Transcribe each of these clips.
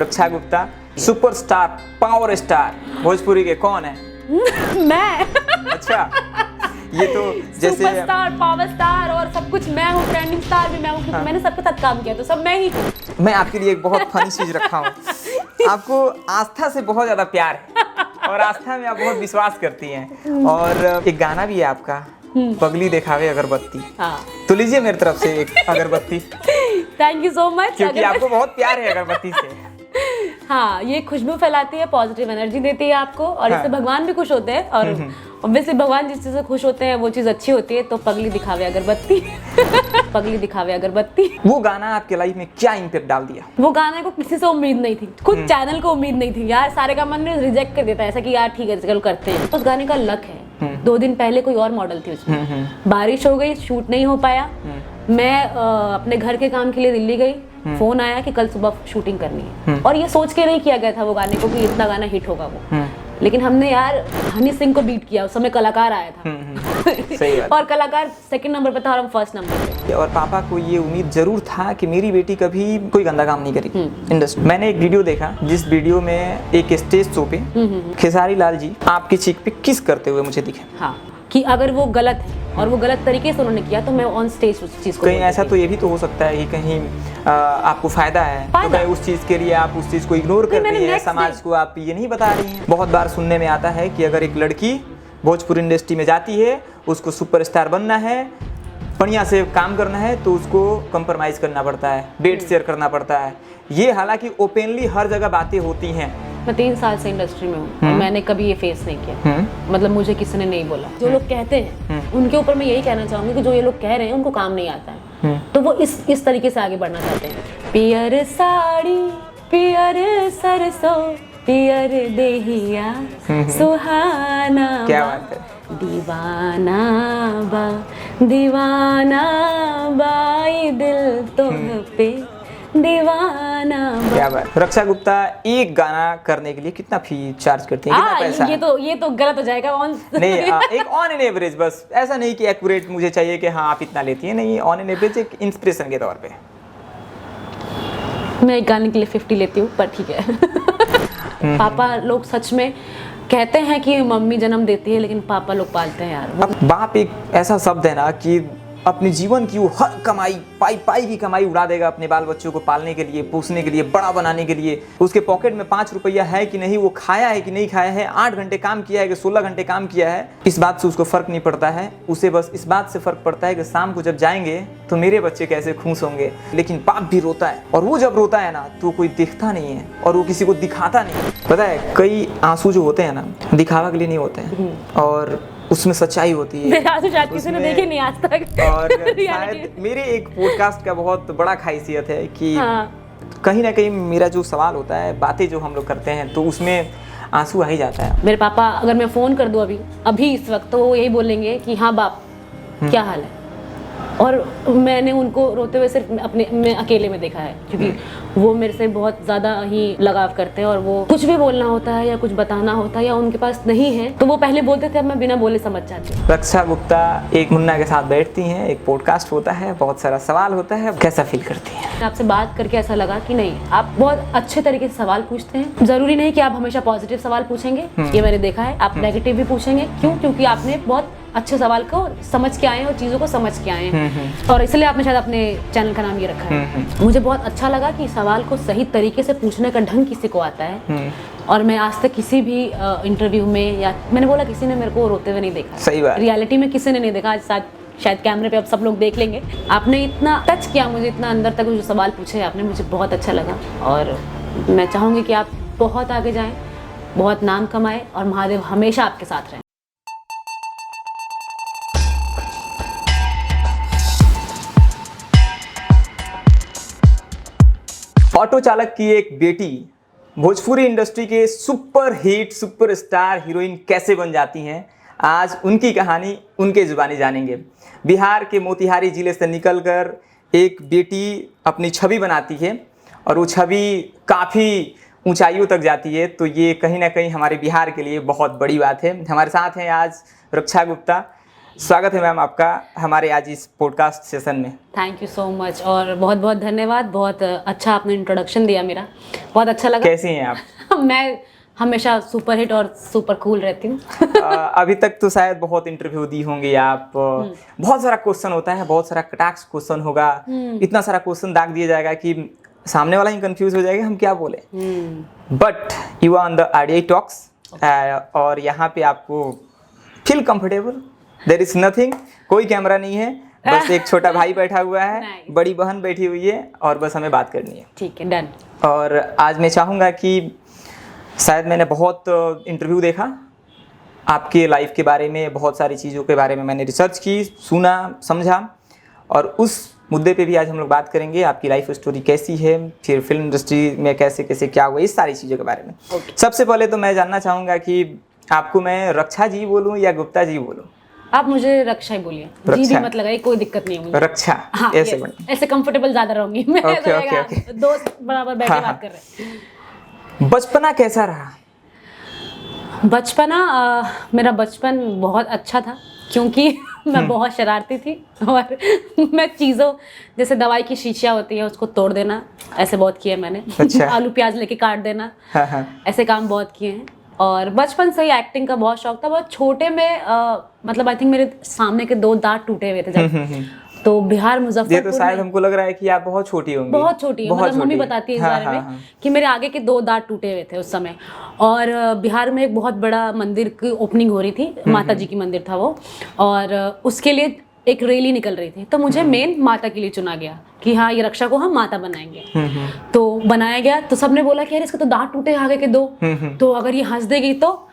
रक्षा Gupta superstar power star Bhojpuri के कौन है? मैं। अच्छा, ये तो जैसे सुपरस्टार, पावर स्टार और सब कुछ मैं हूँ, ट्रेंडिंग स्टार भी मैं हूँ, क्योंकि मैंने सबके साथ काम किया तो सब मैं ही हूँ। मैं आपके लिए एक बहुत फनी चीज रखा हूँ। आपको आस्था से बहुत ज्यादा प्यार है और आस्था में आप बहुत विश्वास करती हैं। और एक गाना भी है आपका, पगली दिखावे अगरबत्ती। हाँ। तो लीजिए मेरी तरफ से एक अगरबत्ती, थैंक यू सो मच। क्योंकि आपको बहुत प्यार है अगरबत्ती से। हाँ, ये खुशबू फैलाती है, पॉजिटिव एनर्जी देती है आपको, और इससे भगवान भी खुश होते हैं। और ऑब्वियसली भगवान जिस चीज से खुश होते हैं वो चीज अच्छी होती है। तो पगली दिखावे अगरबत्ती। पगली दिखावे अगरबत्ती। वो गाना आपके लाइफ में क्या इम्पैक्ट डाल दिया? वो गाने को किसी से उम्मीद नहीं थी, खुद चैनल को उम्मीद नहीं थी यार। सारे का मन ने रिजेक्ट कर देता है ऐसा कि यार ठीक है चलो करते हैं। उस गाने का लक है, 2 दिन पहले कोई और मॉडल थी उसमें, बारिश हो गई, शूट नहीं हो पाया। मैं अपने घर के काम के लिए दिल्ली गई, फोन आया कि कल सुबह शूटिंग करनी है। और ये सोच के नहीं किया गया था वो गाने को कि इतना गाना हिट होगा वो, लेकिन हमने यार हनी सिंह को बीट किया। उस समय कलाकार आया था। सही बात। और कलाकार सेकंड नंबर पे था और हम फर्स्ट नंबर पे। और पापा को ये उम्मीद जरूर था कि मेरी बेटी कभी कोई गंदा काम नहीं करेगी इंडस्ट्री। मैंने एक वीडियो देखा जिस वीडियो में एक स्टेज शो पे खेसारी लाल जी आपकी चीख पे किस करते हुए मुझे दिखे। हाँ, कि अगर वो गलत है और वो गलत तरीके से उन्होंने किया तो मैं ऑन स्टेज उस चीज को कहीं ऐसा तो ये भी तो हो सकता है कि कहीं आपको फायदा है तो कहीं उस चीज के लिए आप उस चीज को इग्नोर कर रही हैं, समाज को आप ये नहीं बता रही हैं। बहुत बार सुनने में आता है कि अगर एक लड़की भोजपुरी इंडस्ट्री में जाती है, उसको सुपरस्टार बनना है, बढ़िया से काम करना है, तो उसको कंप्रोमाइज करना पड़ता है, बेड शेयर करना पड़ता है। ये हालांकि ओपनली हर जगह बातें होती हैं। मैं 3 साल से इंडस्ट्री में हूँ और मैंने कभी ये फेस नहीं किया। मतलब मुझे किसी ने नहीं बोला। जो लोग कहते हैं उनके ऊपर मैं यही कहना चाहूंगी कि जो ये लोग कह रहे हैं उनको काम नहीं आता है, तो वो इस तरीके से आगे बढ़ना चाहते हैं। पियर साड़ी, पियर सरसों, पियर देहिया सुहाना, क्या बात है। दीवाना बा, दीवाना बाई दिल तुम पे दीवाना। क्या बात। रक्षा गुप्ता एक गाना करने के लिए कितना फी चार्ज करती है, कितना पैसा? ये तो गलत हो जाएगा। नहीं, एक ऑन एन एवरेज, बस ऐसा नहीं कि एक्यूरेट मुझे चाहिए कि हाँ आप इतना लेती हैं, नहीं, ऑन एन एवरेज एक इंस्पिरेशन के तौर पे। मैं एक गाने के लिए 50 लेती हूँ, पर ठीक है। पापा लोग सच में कहते हैं कि मम्मी जन्म देती है, लेकिन पापा लोग पालते हैं यार। अब बाप एक ऐसा शब्द है ना कि अपनी जीवन की वो हर कमाई, पाई की कमाई उड़ा देगा अपने बाल बच्चों को पालने के लिए, पोसने के लिए, बड़ा बनाने के लिए। उसके पॉकेट में 5 रुपया है कि नहीं, वो खाया है कि नहीं खाया है, 8 घंटे काम किया है कि 16 घंटे काम किया है, इस बात से उसको फर्क नहीं पड़ता है। उसे बस इस बात से फर्क पड़ता है कि शाम को जब जाएंगे तो मेरे बच्चे कैसे खुश होंगे। लेकिन बाप भी रोता है, और वो जब रोता है ना तो कोई देखता नहीं है और वो किसी को दिखाता नहीं। पता है, कई आंसू जो होते हैं ना दिखावा के लिए नहीं होते हैं, और उसमें सच्चाई होती है। शायद किसी ने देखे नहीं आज तक। और शायद मेरे एक पॉडकास्ट का बहुत बड़ा खासियत है कि कहीं ना कहीं मेरा जो सवाल होता है, बातें जो हम लोग करते हैं, तो उसमें आंसू आ ही जाता है। मेरे पापा अगर मैं फोन कर दूं अभी इस वक्त, तो वो यही बोलेंगे कि हाँ बाप क्या हाल है। और मैंने उनको रोते हुए सिर्फ मैं अकेले में देखा है, क्योंकि वो मेरे से बहुत ज़्यादा ही लगाव करते हैं। और वो कुछ भी बोलना होता है या कुछ बताना होता है या उनके पास नहीं है तो वो पहले बोलते थे, अब मैं बिना बोले समझ जाती हूँ। रक्षा गुप्ता एक मुन्ना के साथ बैठती हैं, एक पॉडकास्ट होता है, बहुत सारा सवाल होता है, कैसा फील करती हैं? आपसे बात करके ऐसा लगा कि नहीं, आप बहुत अच्छे तरीके से सवाल पूछते हैं। जरूरी नहीं कि आप हमेशा पॉजिटिव सवाल पूछेंगे, ये मैंने देखा है। आप नेगेटिव भी पूछेंगे। क्यों? क्योंकि आपने बहुत अच्छे सवाल को समझ के आए हैं और चीज़ों को समझ के आए हैं, और इसलिए आपने शायद अपने चैनल का नाम ये रखा है। मुझे बहुत अच्छा लगा कि सवाल को सही तरीके से पूछने का ढंग किसी को आता है। और मैं आज तक किसी भी इंटरव्यू में, या मैंने बोला किसी ने मेरे को रोते हुए नहीं देखा। सही बात। रियलिटी में किसी ने नहीं देखा। आज शायद कैमरे पे अब सब लोग देख लेंगे। आपने इतना टच किया मुझे, इतना अंदर तक जो सवाल पूछे आपने, मुझे बहुत अच्छा लगा। और मैं चाहूँगी कि आप बहुत आगे जाएँ, बहुत नाम कमाएं, और महादेव हमेशा आपके साथ रहें। ऑटो चालक की एक बेटी भोजपुरी इंडस्ट्री के सुपर हिट सुपरस्टार हीरोइन कैसे बन जाती हैं, आज उनकी कहानी उनके जुबानी जानेंगे। बिहार के मोतिहारी जिले से निकलकर एक बेटी अपनी छवि बनाती है और वो छवि काफ़ी ऊंचाइयों तक जाती है, तो ये कहीं ना कहीं हमारे बिहार के लिए बहुत बड़ी बात है। हमारे साथ हैं आज रक्षा गुप्ता। स्वागत है मैम आपका हमारे आज इस पॉडकास्ट सेशन में। थैंक यू सो मच और बहुत बहुत धन्यवाद। बहुत अच्छा आपने इंट्रोडक्शन दिया मेरा, बहुत अच्छा लगा। कैसी हैं आप? मैं हमेशा सुपर हिट और सुपर कूल रहती हूँ। अभी तक तो शायद बहुत इंटरव्यू दी होंगी आप, बहुत सारा क्वेश्चन होता है, बहुत सारा कटाक्ष क्वेश्चन होगा, इतना सारा क्वेश्चन दाग दिया जाएगा कि सामने वाला ही कंफ्यूज हो जाएगा हम क्या बोले। But you are on the RDI talks और यहाँ पे आपको feel comfortable, there is nothing, कोई कैमरा नहीं है, बस एक छोटा भाई बैठा हुआ है, Nice. बड़ी बहन बैठी हुई है और बस हमें बात करनी है। ठीक है, डन। और आज मैं चाहूँगा कि शायद मैंने बहुत इंटरव्यू देखा आपके लाइफ के बारे में, बहुत सारी चीज़ों के बारे में मैंने रिसर्च की, सुना, समझा और उस मुद्दे पे भी आज हम लोग बात करेंगे। आपकी लाइफ स्टोरी कैसी है, फिर फिल्म इंडस्ट्री में कैसे कैसे क्या हुआ, इस सारी चीज़ों के बारे में। सबसे पहले तो मैं जानना चाहूँगा कि आपको मैं रक्षा जी बोलूँ या गुप्ता जी बोलूँ? आप मुझे रक्षा ही बोलिए, जी भी मत लगाइए, कोई दिक्कत नहीं है मुझे। रक्षा, हाँ, ऐसे ऐसे कंफर्टेबल ज्यादा रहूंगी मैं। ओके। दोस्त बराबर बैठे हाँ, बात कर रहे हैं। बचपना कैसा रहा? बचपना मेरा बचपन बहुत अच्छा था क्योंकि मैं बहुत शरारती थी और मैं चीज़ों जैसे दवाई की शीशियाँ होती है उसको तोड़ देना, ऐसे बहुत किया मैंने। अच्छा। आलू प्याज लेके काट देना, हाँ। ऐसे काम बहुत किए हैं। और बचपन से ही एक्टिंग का बहुत शौक था। बहुत छोटे में मतलब आई थिंक मेरे सामने के 2 दांत टूटे हुए थे जब, तो बिहार मुजफ्फरपुर ये तो शायद हमको लग रहा है कि आप बहुत छोटी होंगी। बहुत छोटी है, मतलब मम्मी बताती है इस बारे में कि मेरे आगे के 2 दांत टूटे हुए थे उस समय। और बिहार में एक बहुत बड़ा मंदिर की ओपनिंग हो रही थी, माता जी की मंदिर था वो, और उसके लिए एक रैली निकल रही थी, तो मुझे मेन माता के लिए चुना गया कि हाँ ये रक्षा को हम माता बनाएंगे। तो बनाया गया, तो सबने बोला कि यार इसके तो दांत टूटे आगे के 2, तो अगर ये हंस देगी तो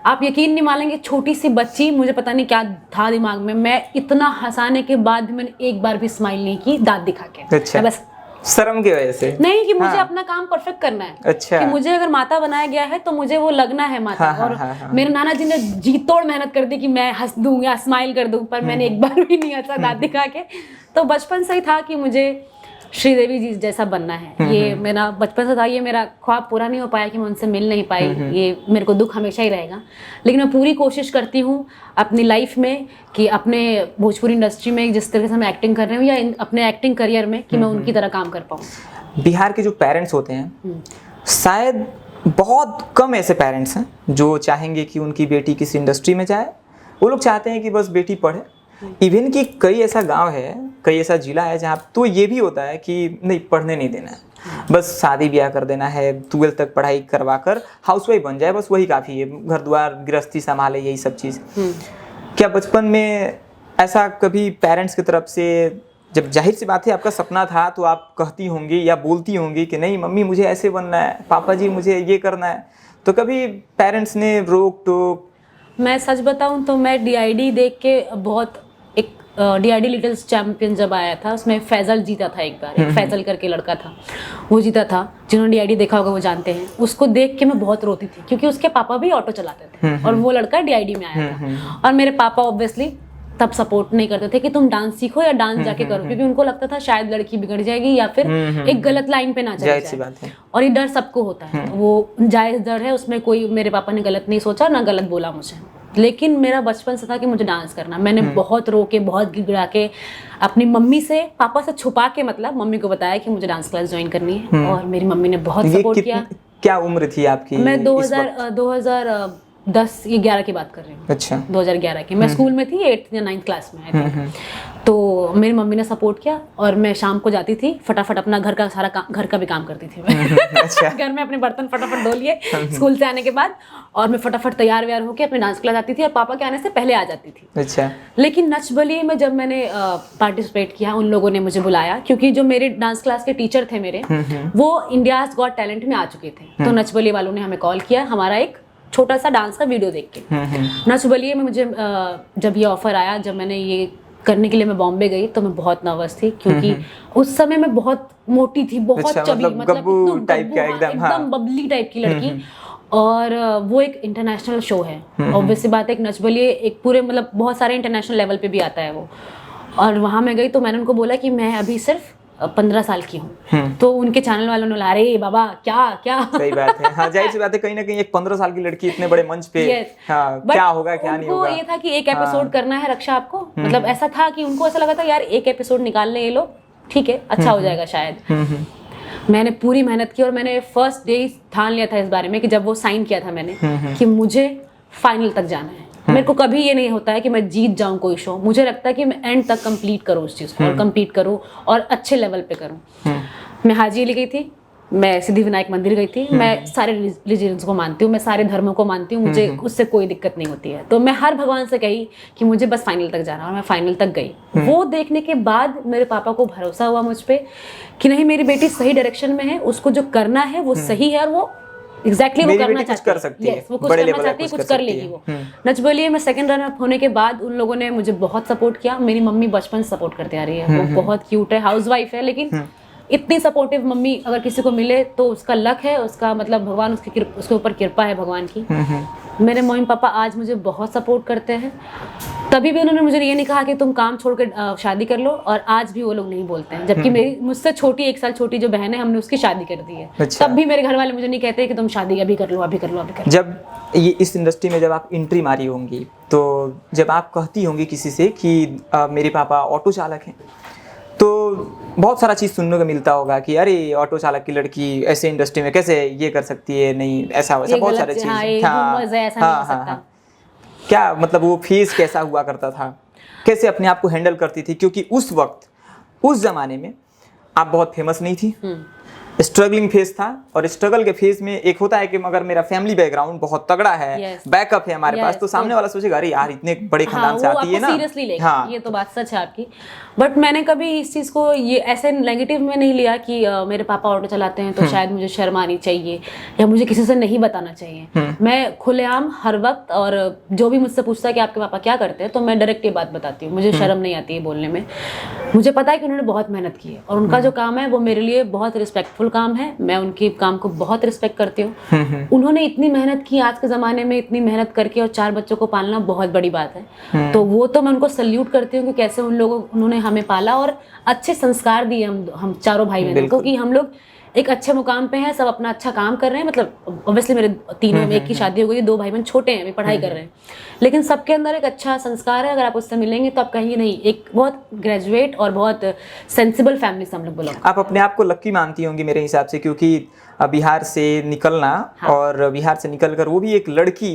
आप यकीन नहीं मानेंगे, छोटी सी बच्ची, मुझे पता नहीं क्या था दिमाग में, मैं इतना हंसाने के बाद भी मैंने एक बार भी स्माइल नहीं की दांत दिखा के। अच्छा। बस शर्म की वजह से नहीं कि मुझे हाँ। अपना काम परफेक्ट करना है। अच्छा। कि मुझे अगर माता बनाया गया है तो मुझे वो लगना है माता। हाँ, और हाँ। मेरे नाना जी ने जी तोड़ मेहनत कर दी कि मैं हंस दूं या स्माइल कर दूं, पर मैंने एक बार भी नहीं हंसा दांत दिखा के। तो बचपन से ही था कि मुझे श्रीदेवी जी जैसा बनना है, ये मेरा बचपन से था। ये मेरा ख्वाब पूरा नहीं हो पाया कि मैं उनसे मिल नहीं पाई, ये मेरे को दुख हमेशा ही रहेगा। लेकिन मैं पूरी कोशिश करती हूँ अपनी लाइफ में कि अपने भोजपुरी इंडस्ट्री में जिस तरह से मैं एक्टिंग कर रही हूँ या अपने एक्टिंग करियर में, कि मैं उनकी तरह काम कर पाऊँ। बिहार के जो पेरेंट्स होते हैं, शायद बहुत कम ऐसे पेरेंट्स हैं जो चाहेंगे कि उनकी बेटी किसी इंडस्ट्री में जाए। वो लोग चाहते हैं कि बस बेटी पढ़े। इवन कि कई ऐसा गांव है, कई ऐसा जिला है जहाँ तो ये भी होता है कि नहीं पढ़ने नहीं देना है, बस शादी ब्याह कर देना है, 12th तक पढ़ाई करवा कर हाउसवाइफ बन जाए, बस वही काफ़ी है, घर द्वार गृहस्थी संभाले, यही सब चीज़। क्या बचपन में ऐसा कभी पेरेंट्स की तरफ से, जब जाहिर सी बात है आपका सपना था, तो आप कहती होंगी या बोलती होंगी कि नहीं मम्मी मुझे ऐसे बनना है, पापा जी मुझे ये करना है, तो कभी पेरेंट्स ने रोक टोक? मैं सच बताऊं तो मैं DID देख के बहुत, एक DID लिटिल चैंपियन जब आया था उसमें फैजल जीता था एक बार, एक फैजल करके लड़का था वो जीता था, जिन्होंने DID देखा होगा वो जानते हैं। उसको देख के मैं बहुत रोती थी क्योंकि उसके पापा भी ऑटो चलाते थे और वो लड़का DID में आया था। और मेरे पापा ऑब्वियसली तब सपोर्ट नहीं करते थे कि तुम डांस सीखो या डांस जाके करो, क्योंकि उनको लगता था शायद लड़की बिगड़ जाएगी या फिर एक गलत लाइन पे ना चले जाए। और ये डर सबको होता है, वो जायज़ डर है, उसमें कोई, मेरे पापा ने गलत नहीं सोचा ना गलत बोला मुझे। लेकिन मेरा बचपन से था कि मुझे डांस करना। मैंने बहुत रो के, बहुत गिड़गिड़ा के, अपनी मम्मी से, पापा से छुपा के, मतलब मम्मी को बताया कि मुझे डांस क्लास ज्वाइन करनी है, और मेरी मम्मी ने बहुत सपोर्ट किया। क्या उम्र थी आपकी? मैं 2010 या 11 की बात कर रही हूँ। अच्छा। 2011 की। मैं स्कूल में थी 8th या 9th क्लास में आई थिंक। तो मेरी मम्मी ने सपोर्ट किया और मैं शाम को जाती थी, फटाफट अपना घर का सारा काम, घर का भी काम करती थी मैं। अच्छा। घर में अपने बर्तन फटाफट धो लिए स्कूल से आने के बाद, और मैं फटाफट तैयार व्यार होकर अपने डांस क्लास आती थी और पापा के आने से पहले आ जाती थी। अच्छा। लेकिन नच बलिए में जब मैंने पार्टिसिपेट किया, उन लोगों ने मुझे बुलाया, क्योंकि जो मेरे डांस क्लास के टीचर थे मेरे, वो इंडियाज गॉट टैलेंट में आ चुके थे। तो नच बलिए वालों ने हमें कॉल किया, हमारा एक छोटा सा डांस का वीडियो देख के। नच बलिए में मुझे जब ये ऑफर आया, जब मैंने ये करने के लिए मैं बॉम्बे गई, तो मैं बहुत नर्वस थी क्योंकि उस समय मैं बहुत मोटी थी, बहुत चबी, मतलब टाइप का एकदम बबली टाइप की लड़की। और वो एक इंटरनेशनल शो है, ऑब्वियसली बात है, एक नच बलिए एक पूरे, मतलब बहुत सारे इंटरनेशनल लेवल पे भी आता है वो। और वहाँ मैं गई तो मैंने उनको बोला कि मैं अभी सिर्फ 15 साल की हूँ, तो उनके चैनल वालों ने बोला अरे बाबा क्या क्या। सही बात है, हाँ जाहिर सी बात है, कहीं ना कहीं एक 15 साल की लड़की इतने बड़े मंच पे हाँ, क्या होगा क्या नहीं होगा। ये था कि एक एपिसोड करना है रक्षा आपको, मतलब ऐसा था कि उनको ऐसा लगा था यार एक एपिसोड निकाल ले ये लोग, ठीक है अच्छा हो जाएगा शायद। मैंने पूरी मेहनत की और मैंने फर्स्ट डे ठान लिया था इस बारे में कि जब वो साइन किया था मैंने कि मुझे फाइनल तक जाना है। मेरे को कभी ये नहीं होता है कि मैं जीत जाऊं कोई शो, मुझे लगता है कि मैं एंड तक कंप्लीट करूं उस चीज़ को और कंप्लीट करूं और अच्छे लेवल पे करूं। मैं हाजी अली गई थी, मैं सिद्धि विनायक मंदिर गई थी, मैं सारे रिलीजन्स को मानती हूँ, मैं सारे धर्मों को मानती हूँ, मुझे उससे कोई दिक्कत नहीं होती है। तो मैं हर भगवान से कही कि मुझे बस फाइनल तक जाना, और मैं फाइनल तक गई। वो देखने के बाद मेरे पापा को भरोसा हुआ मुझ पर कि नहीं मेरी बेटी सही डायरेक्शन में है, उसको जो करना है वो सही है और वो एग्जैक्टली वो करना चाहती है। वो कुछ करना चाहती है, कुछ कर लेगी वो। नच बोलिए मैं सेकंड रनर होने के बाद उन लोगों ने मुझे बहुत सपोर्ट किया। मेरी मम्मी बचपन से सपोर्ट करते आ रही है, वो बहुत क्यूट है, हाउसवाइफ है, लेकिन इतनी सपोर्टिव मम्मी अगर किसी को मिले तो उसका लक है, उसका मतलब भगवान उसके ऊपर कृपा है भगवान की। मेरे मम्मी पापा आज मुझे बहुत सपोर्ट करते हैं, तभी भी उन्होंने मुझे ये नहीं कहा कि तुम काम छोड़ के शादी कर लो, और आज भी वो लोग नहीं बोलते हैं। जबकि मेरी मुझसे छोटी 1 साल छोटी जो बहन है, हमने उसकी शादी कर दी है। अच्छा। तब भी मेरे घर वाले मुझे नहीं कहते कि तुम शादी अभी कर लो, अभी कर लो, अभी कर लो। जब ये इस इंडस्ट्री में जब आप एंट्री मारी होंगी, तो जब आप कहती होंगी किसी से कि मेरे पापा ऑटो चालक हैं, तो बहुत सारा चीज़ सुनने को मिलता होगा कि अरे ऑटो चालक की लड़की ऐसे इंडस्ट्री में कैसे ये कर सकती है, नहीं ऐसा वैसा बहुत सारे चीज़। हाँ, क्या मतलब वो फेस कैसा हुआ करता था, कैसे अपने आप को हैंडल करती थी? क्योंकि उस वक्त उस जमाने में आप बहुत फेमस नहीं थी, स्ट्रगलिंग फेज था, और स्ट्रगल के फेज में एक होता है कि मगर मेरा फैमिली बैकग्राउंड बहुत तगड़ा है, बैकअप है हमारे पास, तो सामने वाला सोचेगा अरे यार इतने बड़े खानदान से आती है ना, सीरियसली लेगा। ये तो बात सच है आपकी, बट मैंने कभी इस चीज़ को ये ऐसे नेगेटिव में नहीं लिया कि मेरे पापा ऑटो चलाते हैं तो शायद मुझे शर्म आनी चाहिए या मुझे किसी से नहीं बताना चाहिए। मैं खुलेआम हर वक्त, और जो भी मुझसे पूछता है कि आपके पापा क्या करते हैं, तो मैं डायरेक्ट ये बात बताती हूँ। मुझे शर्म नहीं आती है बोलने में। मुझे पता है कि उन्होंने बहुत मेहनत की है और उनका जो काम है वो मेरे लिए बहुत रिस्पेक्टफुल काम है। मैं उनके काम को बहुत रिस्पेक्ट करती हूँ। उन्होंने इतनी मेहनत की, आज के ज़माने में इतनी मेहनत करके और 4 बच्चों को पालना बहुत बड़ी बात है। तो वो तो मैं उनको सल्यूट करती हूँ कि कैसे उन्होंने हमें पाला और अच्छे संस्कार दिए हम चारों भाई बहनों को, कि हम लोग एक अच्छे मुकाम पे हैं, सब अपना अच्छा काम कर रहे हैं। मतलब ऑब्वियसली मेरे तीनों में एक की शादी हो गई, 2 भाई बहन छोटे हैं, अभी पढ़ाई कर रहे हैं, लेकिन सबके अंदर एक अच्छा संस्कार है। अगर आप उससे मिलेंगे तो आप कहेंगे नहीं, एक बहुत ग्रेजुएट और बहुत सेंसिबल फैमिली से हम लोग बिलोंग। आप अपने आप को लकी मानती होंगी मेरे हिसाब से, क्योंकि बिहार से निकलना, हाँ। और बिहार से निकलकर वो भी एक लड़की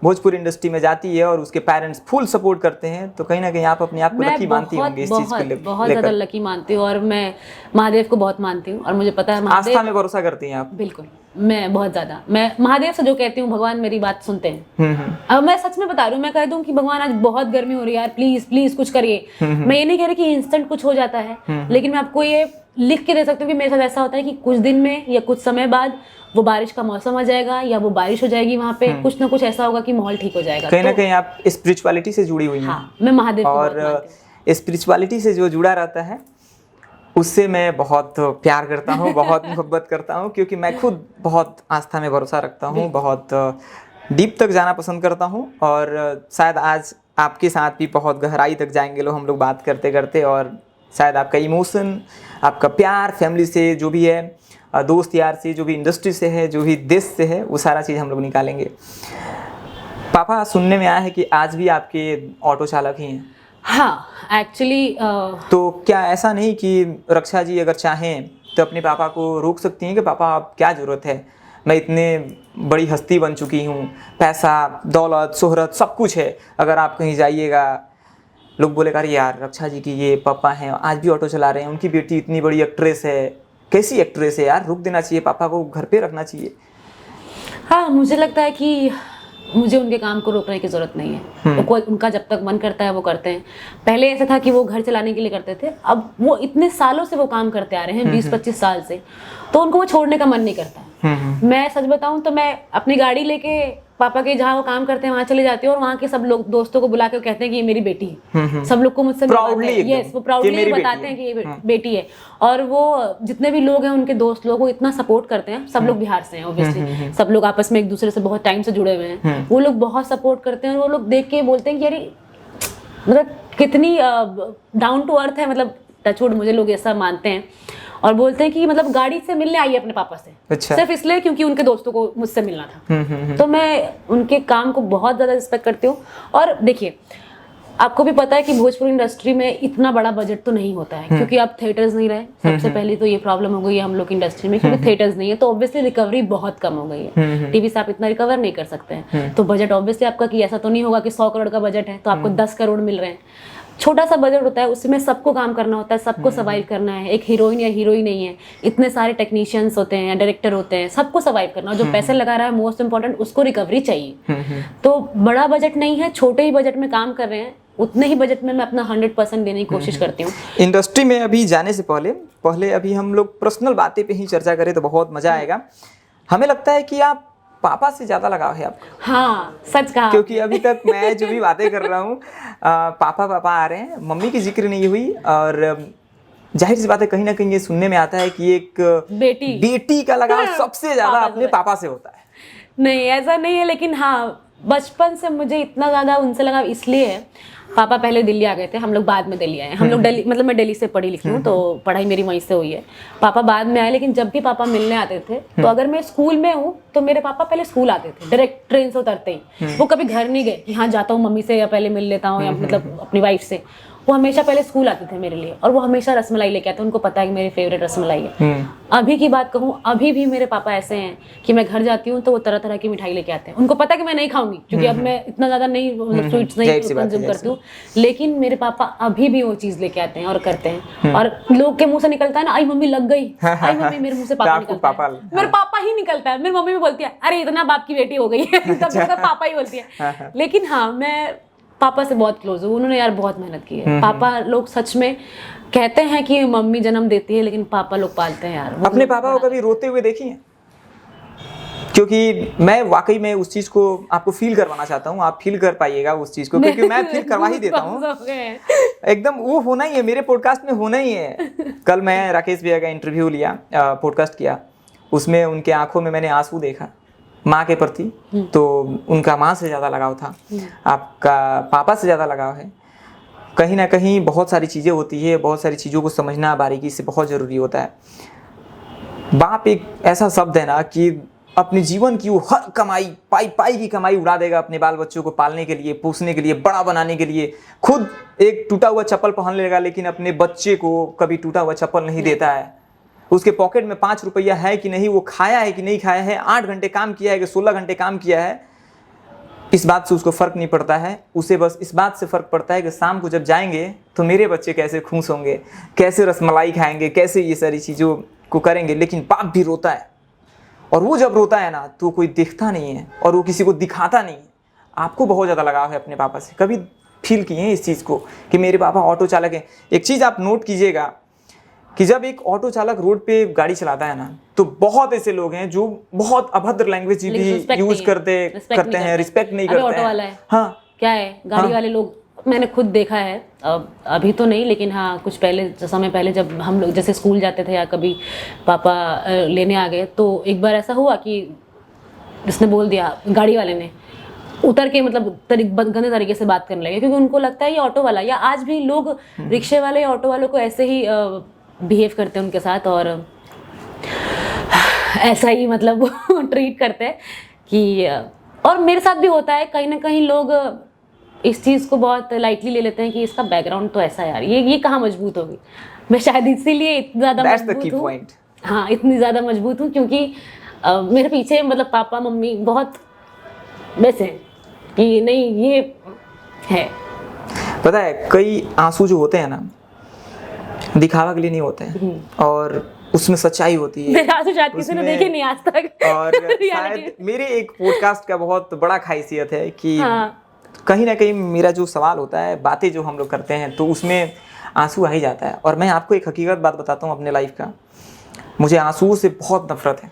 भोजपुरी इंडस्ट्री में जाती है और उसके पेरेंट्स फुल सपोर्ट करते हैं, तो कहीं ना कहीं आप अपने आप को लकी मानती होंगी इस चीज के लिए। बहुत ज़्यादा लकी मानती हूँ, और मैं महादेव को बहुत मानती हूँ, और मुझे पता है आस्था में भरोसा करती हैं आप? बिल्कुल, मैं बहुत ज़्यादा, मैं महादेव से जो कहती हूँ भगवान मेरी बात सुनते हैं। अब मैं सच में बता रही हूँ, मैं कह दूँ कि भगवान आज बहुत गर्मी हो रही है यार, प्लीज प्लीज कुछ करिए। मैं ये नहीं कह रही कि इंस्टेंट कुछ हो जाता है, लेकिन मैं आपको ये लिख के दे सकती हूँ कि मेरे साथ ऐसा होता है कि कुछ दिन में या कुछ समय बाद वो बारिश का मौसम आ जाएगा, या वो बारिश हो जाएगी, वहाँ पे कुछ ना कुछ ऐसा होगा कि माहौल ठीक हो जाएगा। कहीं ना कहीं आप स्पिरिचुअलिटी से जुड़ी हुई हैं। हाँ, मैं महादेव और स्पिरिचुअलिटी से जो जुड़ा रहता है उससे मैं बहुत प्यार करता हूँ, बहुत मोहब्बत करता हूँ, क्योंकि मैं खुद बहुत आस्था में भरोसा रखता हूँ, बहुत डीप तक जाना पसंद करता हूँ, और शायद आज आपके साथ भी बहुत गहराई तक जाएंगे लोग हम लोग बात करते करते, और शायद आपका इमोशन, आपका प्यार फैमिली से जो भी है, दोस्त यार से, जो भी इंडस्ट्री से है, जो भी देश से है, वो सारा चीज़ हम लोग निकालेंगे। पापा, सुनने में आया है कि आज भी आपके ऑटो चालक ही हैं? हाँ, एक्चुअली तो क्या ऐसा नहीं कि रक्षा जी अगर चाहें तो अपने पापा को रोक सकती हैं कि पापा आप क्या ज़रूरत है, मैं इतने बड़ी हस्ती बन चुकी हूँ, पैसा दौलत शोहरत सब कुछ है, अगर आप कहीं जाइएगा लोग बोलेगा अरे यार रक्षा जी की ये पापा हैं आज भी ऑटो चला रहे हैं, उनकी बेटी इतनी बड़ी एक्ट्रेस है, कैसी एक्ट्रेस है यार, रुक देना चाहिए, पापा को घर पे रखना चाहिए। हाँ, मुझे लगता है कि मुझे उनके काम को रोकने की ज़रूरत नहीं है। तो कोई उनका जब तक मन करता है वो करते हैं। पहले ऐसा था कि वो घर चलाने के लिए करते थे, अब वो इतने सालों से वो काम करते आ रहे हैं, 20-25 साल से, तो उनको वो छोड़ने का मन नहीं करता। मैं सच बताऊं तो मैं अपनी गाड़ी लेके पापा के जहाँ वो काम करते हैं वहाँ चले जाती हूँ, और वहाँ के सब लोग दोस्तों को बुला के कहते हैं कि ये मेरी बेटी है। सब लोग को मुझसे वो प्राउडली बताते हैं कि ये बेटी है। और वो जितने भी लोग हैं उनके दोस्त लोग वो इतना सपोर्ट करते हैं। सब लोग बिहार से हैं ऑब्वियसली, सब लोग आपस में एक दूसरे से बहुत टाइम से जुड़े हुए हैं। वो लोग बहुत सपोर्ट करते हैं, और वो लोग देख के बोलते हैं कि अरे मतलब कितनी डाउन टू अर्थ है, मतलब टचवुड मुझे लोग ऐसा मानते हैं और बोलते हैं कि मतलब गाड़ी से मिलने आई है अपने पापा से, अच्छा। सिर्फ इसलिए क्योंकि उनके दोस्तों को मुझसे मिलना था। तो मैं उनके काम को बहुत ज़्यादा रिस्पेक्ट करती हूँ। और देखिए, आपको भी पता है कि भोजपुरी इंडस्ट्री में इतना बड़ा बजट तो नहीं होता है, क्योंकि अब थिएटर्स नहीं रहे। सबसे पहले तो ये प्रॉब्लम हो गई है हम लोग की इंडस्ट्री में, क्योंकि थिएटर्स नहीं है, तो ऑब्वियसली रिकवरी बहुत कम हो गई है। टीवी से आप इतना रिकवर नहीं कर सकते हैं। तो बजट ऑब्वियसली आपका कि ऐसा तो नहीं होगा कि 100 करोड़ का बजट है तो आपको 10 करोड़ मिल रहे हैं। छोटा सा बजट होता है, उसमें सबको काम करना होता है, सबको सर्वाइव करना है। एक हीरोइन या हीरोइन नहीं है, इतने सारे टेक्नीशियंस होते हैं, डायरेक्टर होते हैं, सबको सर्वाइव करना है। जो पैसे लगा रहा है मोस्ट इंपॉर्टेंट, उसको रिकवरी चाहिए। तो बड़ा बजट नहीं है, छोटे ही बजट में काम कर रहे हैं, उतने ही बजट में मैं अपना 100% देने की कोशिश करती हूँ। इंडस्ट्री में अभी जाने से पहले अभी हम लोग पर्सनल बातें पे ही चर्चा करें तो बहुत मजा आएगा। हमें लगता है कि आप पापा से ज्यादा लगाव है आपका। हाँ, सच कहा। क्योंकि अभी तक मैं जो भी बातें कर रहा हूँ पापा पापा आ रहे हैं, मम्मी की जिक्र नहीं हुई। और जाहिर सी बात है, कहीं ना कहीं ये सुनने में आता है कि एक बेटी का लगाव सबसे ज्यादा अपने पापा से होता है। नहीं, ऐसा नहीं है, लेकिन हाँ, बचपन से मुझे इतना ज़्यादा उनसे लगाव इसलिए है। पापा पहले दिल्ली आ गए थे, हम लोग बाद में दिल्ली आए। हम लोग दिल्ली, मतलब मैं दिल्ली से पढ़ी लिखी हूँ, तो पढ़ाई मेरी वहीं से हुई है। पापा बाद में आए, लेकिन जब भी पापा मिलने आते थे तो अगर मैं स्कूल में हूँ तो मेरे पापा पहले स्कूल आते थे, डायरेक्ट ट्रेन से उतरते ही। वो कभी घर नहीं गए कि हाँ जाता हूँ मम्मी से या पहले मिल लेता हूँ या मतलब अपनी वाइफ से। वो हमेशा पहले स्कूल आते थे मेरे लिए, और वो हमेशा रसमलाई लेके आते। उनको पता है कि मेरी फेवरेट रसमलाई है। अभी की बात कहूँ, अभी भी मेरे पापा ऐसे हैं कि मैं घर जाती हूँ तो वो तरह तरह की मिठाई लेके आते हैं। उनको पता है कि मैं नहीं खाऊंगी, क्योंकि अब मैं इतना ज्यादा नहीं मतलब स्वीट्स नहीं कंज्यूम करती हूँ, लेकिन मेरे पापा अभी भी वो चीज लेके आते हैं और करते हैं। और लोग के मुंह से निकलता है ना, आई मम्मी लग गई, आई मम्मी, मेरे मुंह से पापा निकलता है, मेरे पापा ही निकलता है। मेरी मम्मी भी बोलती है अरे इतना बाप की बेटी हो गई है, सब पापा ही बोलती है। लेकिन हाँ, मैं पापा से बहुत क्लोज हूँ। उन्होंने यार बहुत मेहनत की है। पापा लोग सच में कहते हैं कि मम्मी जन्म देती है, लेकिन पापा लोग पालते हैं यार। अपने पापा को कभी रोते हुए देखी है? क्योंकि मैं वाकई में उस चीज को आपको फील करवाना चाहता हूँ, आप फील कर पाइएगा उस चीज को, क्योंकि मैं फील करवा ही देता हूँ एकदम। वो होना ही है, मेरे पॉडकास्ट में होना ही है। कल मैं राकेश भैया का इंटरव्यू लिया, पॉडकास्ट किया, उसमें उनके आंखों में मैंने आंसू देखा माँ के प्रति। तो उनका माँ से ज़्यादा लगाव था, आपका पापा से ज़्यादा लगाव है। कहीं ना कहीं बहुत सारी चीज़ें होती है, बहुत सारी चीज़ों को समझना बारीकी से बहुत ज़रूरी होता है। बाप एक ऐसा शब्द है ना कि अपने जीवन की वो हर कमाई, पाई की कमाई उड़ा देगा अपने बाल बच्चों को पालने के लिए, पोसने के लिए, बड़ा बनाने के लिए। खुद एक टूटा हुआ चप्पल पहन लेगा, लेकिन अपने बच्चे को कभी टूटा हुआ चप्पल नहीं देता है। उसके पॉकेट में 5 रुपया है कि नहीं, वो खाया है कि नहीं खाया है, 8 घंटे काम किया है कि 16 घंटे काम किया है, इस बात से उसको फ़र्क नहीं पड़ता है। उसे बस इस बात से फ़र्क पड़ता है कि शाम को जब जाएंगे तो मेरे बच्चे कैसे खुश होंगे, कैसे रसमलाई खाएंगे, कैसे ये सारी चीज़ों को करेंगे। लेकिन बाप भी रोता है, और वो जब रोता है ना तो कोई दिखता नहीं है और वो किसी को दिखाता नहीं है। आपको बहुत ज़्यादा लगाव है अपने पापा से, कभी फील किए हैं इस चीज़ को कि मेरे पापा ऑटो चालक हैं? एक चीज़ आप नोट कीजिएगा कि जब एक ऑटो चालक रोड पे गाड़ी चलाता है ना, तो बहुत ऐसे लोग हैं जो बहुत अभद्र लैंग्वेज भी यूज करते हैं, रिस्पेक्ट नहीं करते हैं। वाला है, हाँ, क्या है, गाड़ी वाले लोग मैंने खुद देखा है। अभी तो नहीं, लेकिन हाँ कुछ पहले समय पहले जब हम लोग जैसे स्कूल जाते थे या कभी पापा लेने आ गए, तो एक बार ऐसा हुआ कि जिसने बोल दिया, गाड़ी वाले ने उतर के मतलब गंदे तरीके से बात करने लगे, क्योंकि उनको लगता है ये ऑटो वाला, या आज भी लोग रिक्शे वाले या ऑटो वालों को ऐसे ही बिहेव करते हैं उनके साथ, और ऐसा ही मतलब ट्रीट करते हैं कि, और मेरे साथ भी होता है। कहीं ना कहीं लोग इस चीज़ को बहुत लाइटली ले लेते हैं कि इसका बैकग्राउंड तो ऐसा है यार, ये कहाँ मजबूत होगी। मैं शायद इसीलिए इतनी ज़्यादा मजबूत हूँ। हाँ, इतनी ज़्यादा मजबूत हूँ क्योंकि मेरे पीछे मतलब पापा मम्मी बहुत वैसे कि नहीं, ये है। पता है, कई आंसू जो होते हैं ना, दिखावा के लिए नहीं होते हैं, और उसमें सच्चाई होती है। शायद किसी ने देखे नहीं आज तक। और शायद मेरे एक पॉडकास्ट का बहुत बड़ा खासियत है कि कहीं ना कहीं मेरा जो सवाल होता है, बातें जो हम लोग करते हैं, तो उसमें आंसू आ ही जाता है। और मैं आपको एक हकीकत बात बताता हूँ अपने लाइफ का, मुझे आंसुओं से बहुत नफरत है।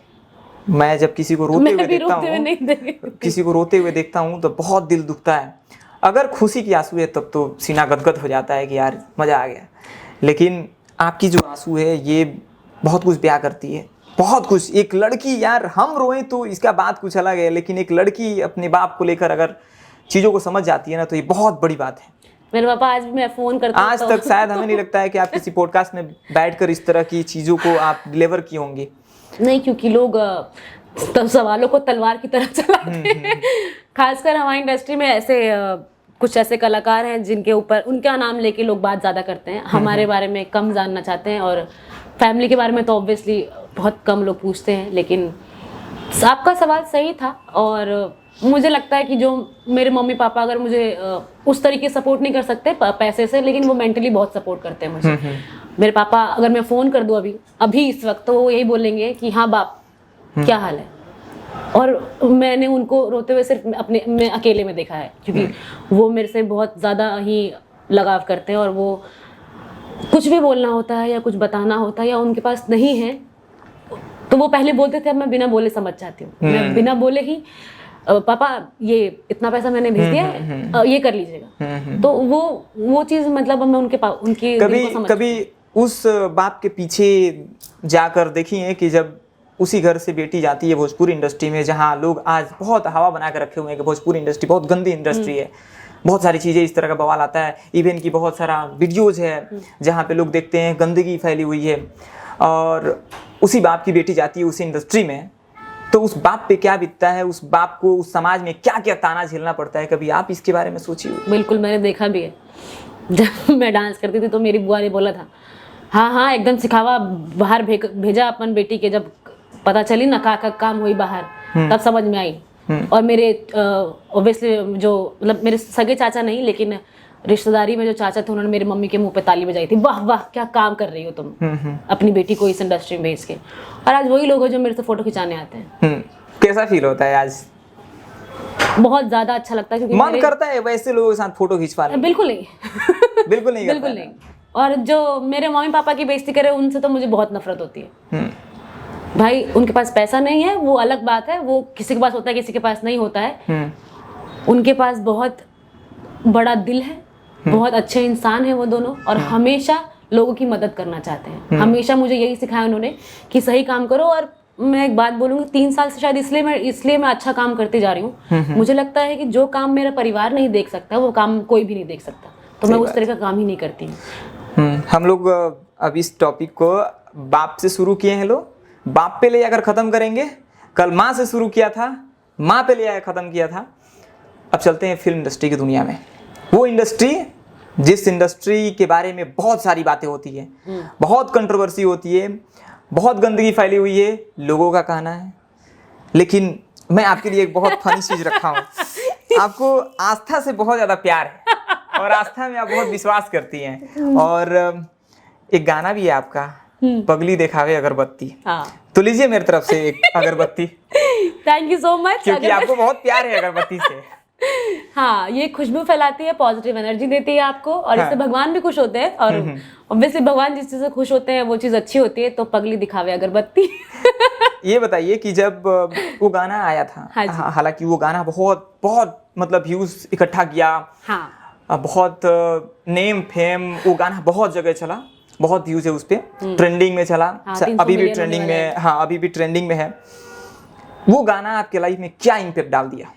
मैं जब किसी को रोते हुए देखता हूँ, किसी को रोते हुए देखता हूँ तो बहुत दिल दुखता है। अगर खुशी की आंसू है तब तो सीना गदगद हो जाता है कि यार मज़ा आ गया। लेकिन आपकी जो आंसू है ये बहुत कुछ ब्याह करती है, बहुत कुछ। एक लड़की, यार हम रोएं तो इसका बात कुछ अलग है, लेकिन एक लड़की अपने बाप को लेकर अगर चीज़ों को समझ जाती है ना, तो ये बहुत बड़ी बात है। मेरे पापा आज भी मैं फोन करती हूँ आज तक शायद हमें नहीं लगता है कि आप किसी पॉडकास्ट में बैठकर इस तरह की चीजों को आप डिलीवर की होंगी। नहीं, क्योंकि लोग तब सवालों को तलवार की तरह चलाते हैं। खासकर हमारी इंडस्ट्री में ऐसे कुछ ऐसे कलाकार हैं जिनके ऊपर उनका नाम लेके लोग बात ज़्यादा करते हैं, हमारे बारे में कम जानना चाहते हैं, और फैमिली के बारे में तो ऑब्वियसली बहुत कम लोग पूछते हैं। लेकिन आपका सवाल सही था, और मुझे लगता है कि जो मेरे मम्मी पापा अगर मुझे उस तरीके सपोर्ट नहीं कर सकते पैसे से, लेकिन वो मेंटली बहुत सपोर्ट करते हैं मुझे। मेरे पापा अगर मैं फ़ोन कर दूँ अभी इस वक्त, तो वो यही बोलेंगे कि हाँ बाप क्या हाल है, और मैंने उनको रोते हुए सिर्फ मैं अकेले में देखा है, क्योंकि वो मेरे से बहुत ज़्यादा ही लगाव करते हैं, और वो कुछ भी बोलना होता है या कुछ बताना होता है या उनके पास नहीं है, तो वो पहले बोलते थे, अब मैं बिना बोले समझ जाती हूँ। मैं बिना बोले ही पापा ये इतना पैसा मैंने भेज दिया है, ये कर लीजिएगा। तो वो चीज़ मतलब मैं उनकी कभी उस बात के पीछे जाकर देखी है कि जब उसी घर से बेटी जाती है भोजपुरी इंडस्ट्री में, जहाँ लोग आज बहुत हवा बना कर रखे हुए हैं कि भोजपुरी इंडस्ट्री बहुत गंदी इंडस्ट्री है, बहुत सारी चीज़ें इस तरह का बवाल आता है, इवन की बहुत सारा वीडियोज है जहाँ पे लोग देखते हैं गंदगी फैली हुई है, और उसी बाप की बेटी जाती है उसी इंडस्ट्री में, तो उस बाप पे क्या बीतता है, उस बाप को उस समाज में क्या क्या ताना झेलना पड़ता है। कभी आप इसके बारे में सोचिए। बिल्कुल, मैंने देखा भी है। जब मैं डांस करती थी तो मेरी बुआ ने बोला था, हाँ एकदम सिखावा बाहर भेजा अपन बेटी के, जब पता चली ना का काम हुई बाहर, तब समझ में आई। और मेरे ऑब्वियसली जो मतलब मेरे सगे चाचा नहीं, लेकिन रिश्तेदारी में जो चाचा थे, उन्होंने मेरी मम्मी के मुंह पे ताली बजाई थी, वाह वाह क्या काम कर रही हो तुम अपनी बेटी को इस इंडस्ट्री में भेज के। और आज वही लोग हैं जो मेरे से फोटो खिंचाने आते हैं। कैसा फील होता है आज? बहुत ज्यादा अच्छा लगता है, क्योंकि मन करता है वैसे लोगों के साथ फोटो खिंचवाने? बिल्कुल नहीं। बिल्कुल नहीं बिल्कुल नहीं। और जो मेरे मम्मी पापा की बेइज्जती करे उनसे तो मुझे बहुत नफरत होती है। भाई उनके पास पैसा नहीं है वो अलग बात है, वो किसी के पास होता है किसी के पास नहीं होता है। उनके पास बहुत बड़ा दिल है, बहुत अच्छे इंसान है वो दोनों, और हमेशा लोगों की मदद करना चाहते हैं। हमेशा मुझे यही सिखाया उन्होंने कि सही काम करो। और मैं एक बात बोलूँगी, 3 साल से शायद इसलिए मैं अच्छा काम करती जा रही हूँ। मुझे लगता है कि जो काम मेरा परिवार नहीं देख सकता वो काम कोई भी नहीं देख सकता, तो मैं उस तरह का काम ही नहीं करती हूँ। हम लोग अब इस टॉपिक को बाप से शुरू किए हैं, लोग बाप पे ले आकर ख़त्म करेंगे। कल माँ से शुरू किया था, माँ पे ले आकर ख़त्म किया था। अब चलते हैं फिल्म इंडस्ट्री की दुनिया में। वो इंडस्ट्री जिस इंडस्ट्री के बारे में बहुत सारी बातें होती है, बहुत कंट्रोवर्सी होती है, बहुत गंदगी फैली हुई है, लोगों का कहना है। लेकिन मैं आपके लिए एक बहुत फनी चीज़ रखा हूँ। आपको आस्था से बहुत ज़्यादा प्यार है और आस्था में आप बहुत विश्वास करती हैं, और एक गाना भी है आपका, पगली देखावे अगरबत्ती। हाँ। तो लीजिए मेरी तरफ से एक अगरबत्ती। Thank you so much. क्योंकि आपको बहुत प्यार है अगरबत्ती से। हाँ, ये खुशबू फैलाती है, पॉजिटिव एनर्जी देती है आपको, और इससे भगवान भी खुश होते हैं। और ऑब्वियसली भगवान जिस चीज़ से खुश होते हैं वो चीज़ अच्छी होती है, तो पगली दिखावे अगरबत्ती। ये बताइए कि जब वो गाना आया था, हालांकि वो गाना बहुत बहुत मतलब व्यूज इकट्ठा किया, हाँ, बहुत नेम फेम, वो गाना बहुत जगह चला, बहुत व्यूज है उस पे, ट्रेंडिंग में चला। अभी भी ट्रेंडिंग में, हाँ अभी भी ट्रेंडिंग में है। वो गाना आपके लाइफ में क्या इम्पैक्ट डाल दिया?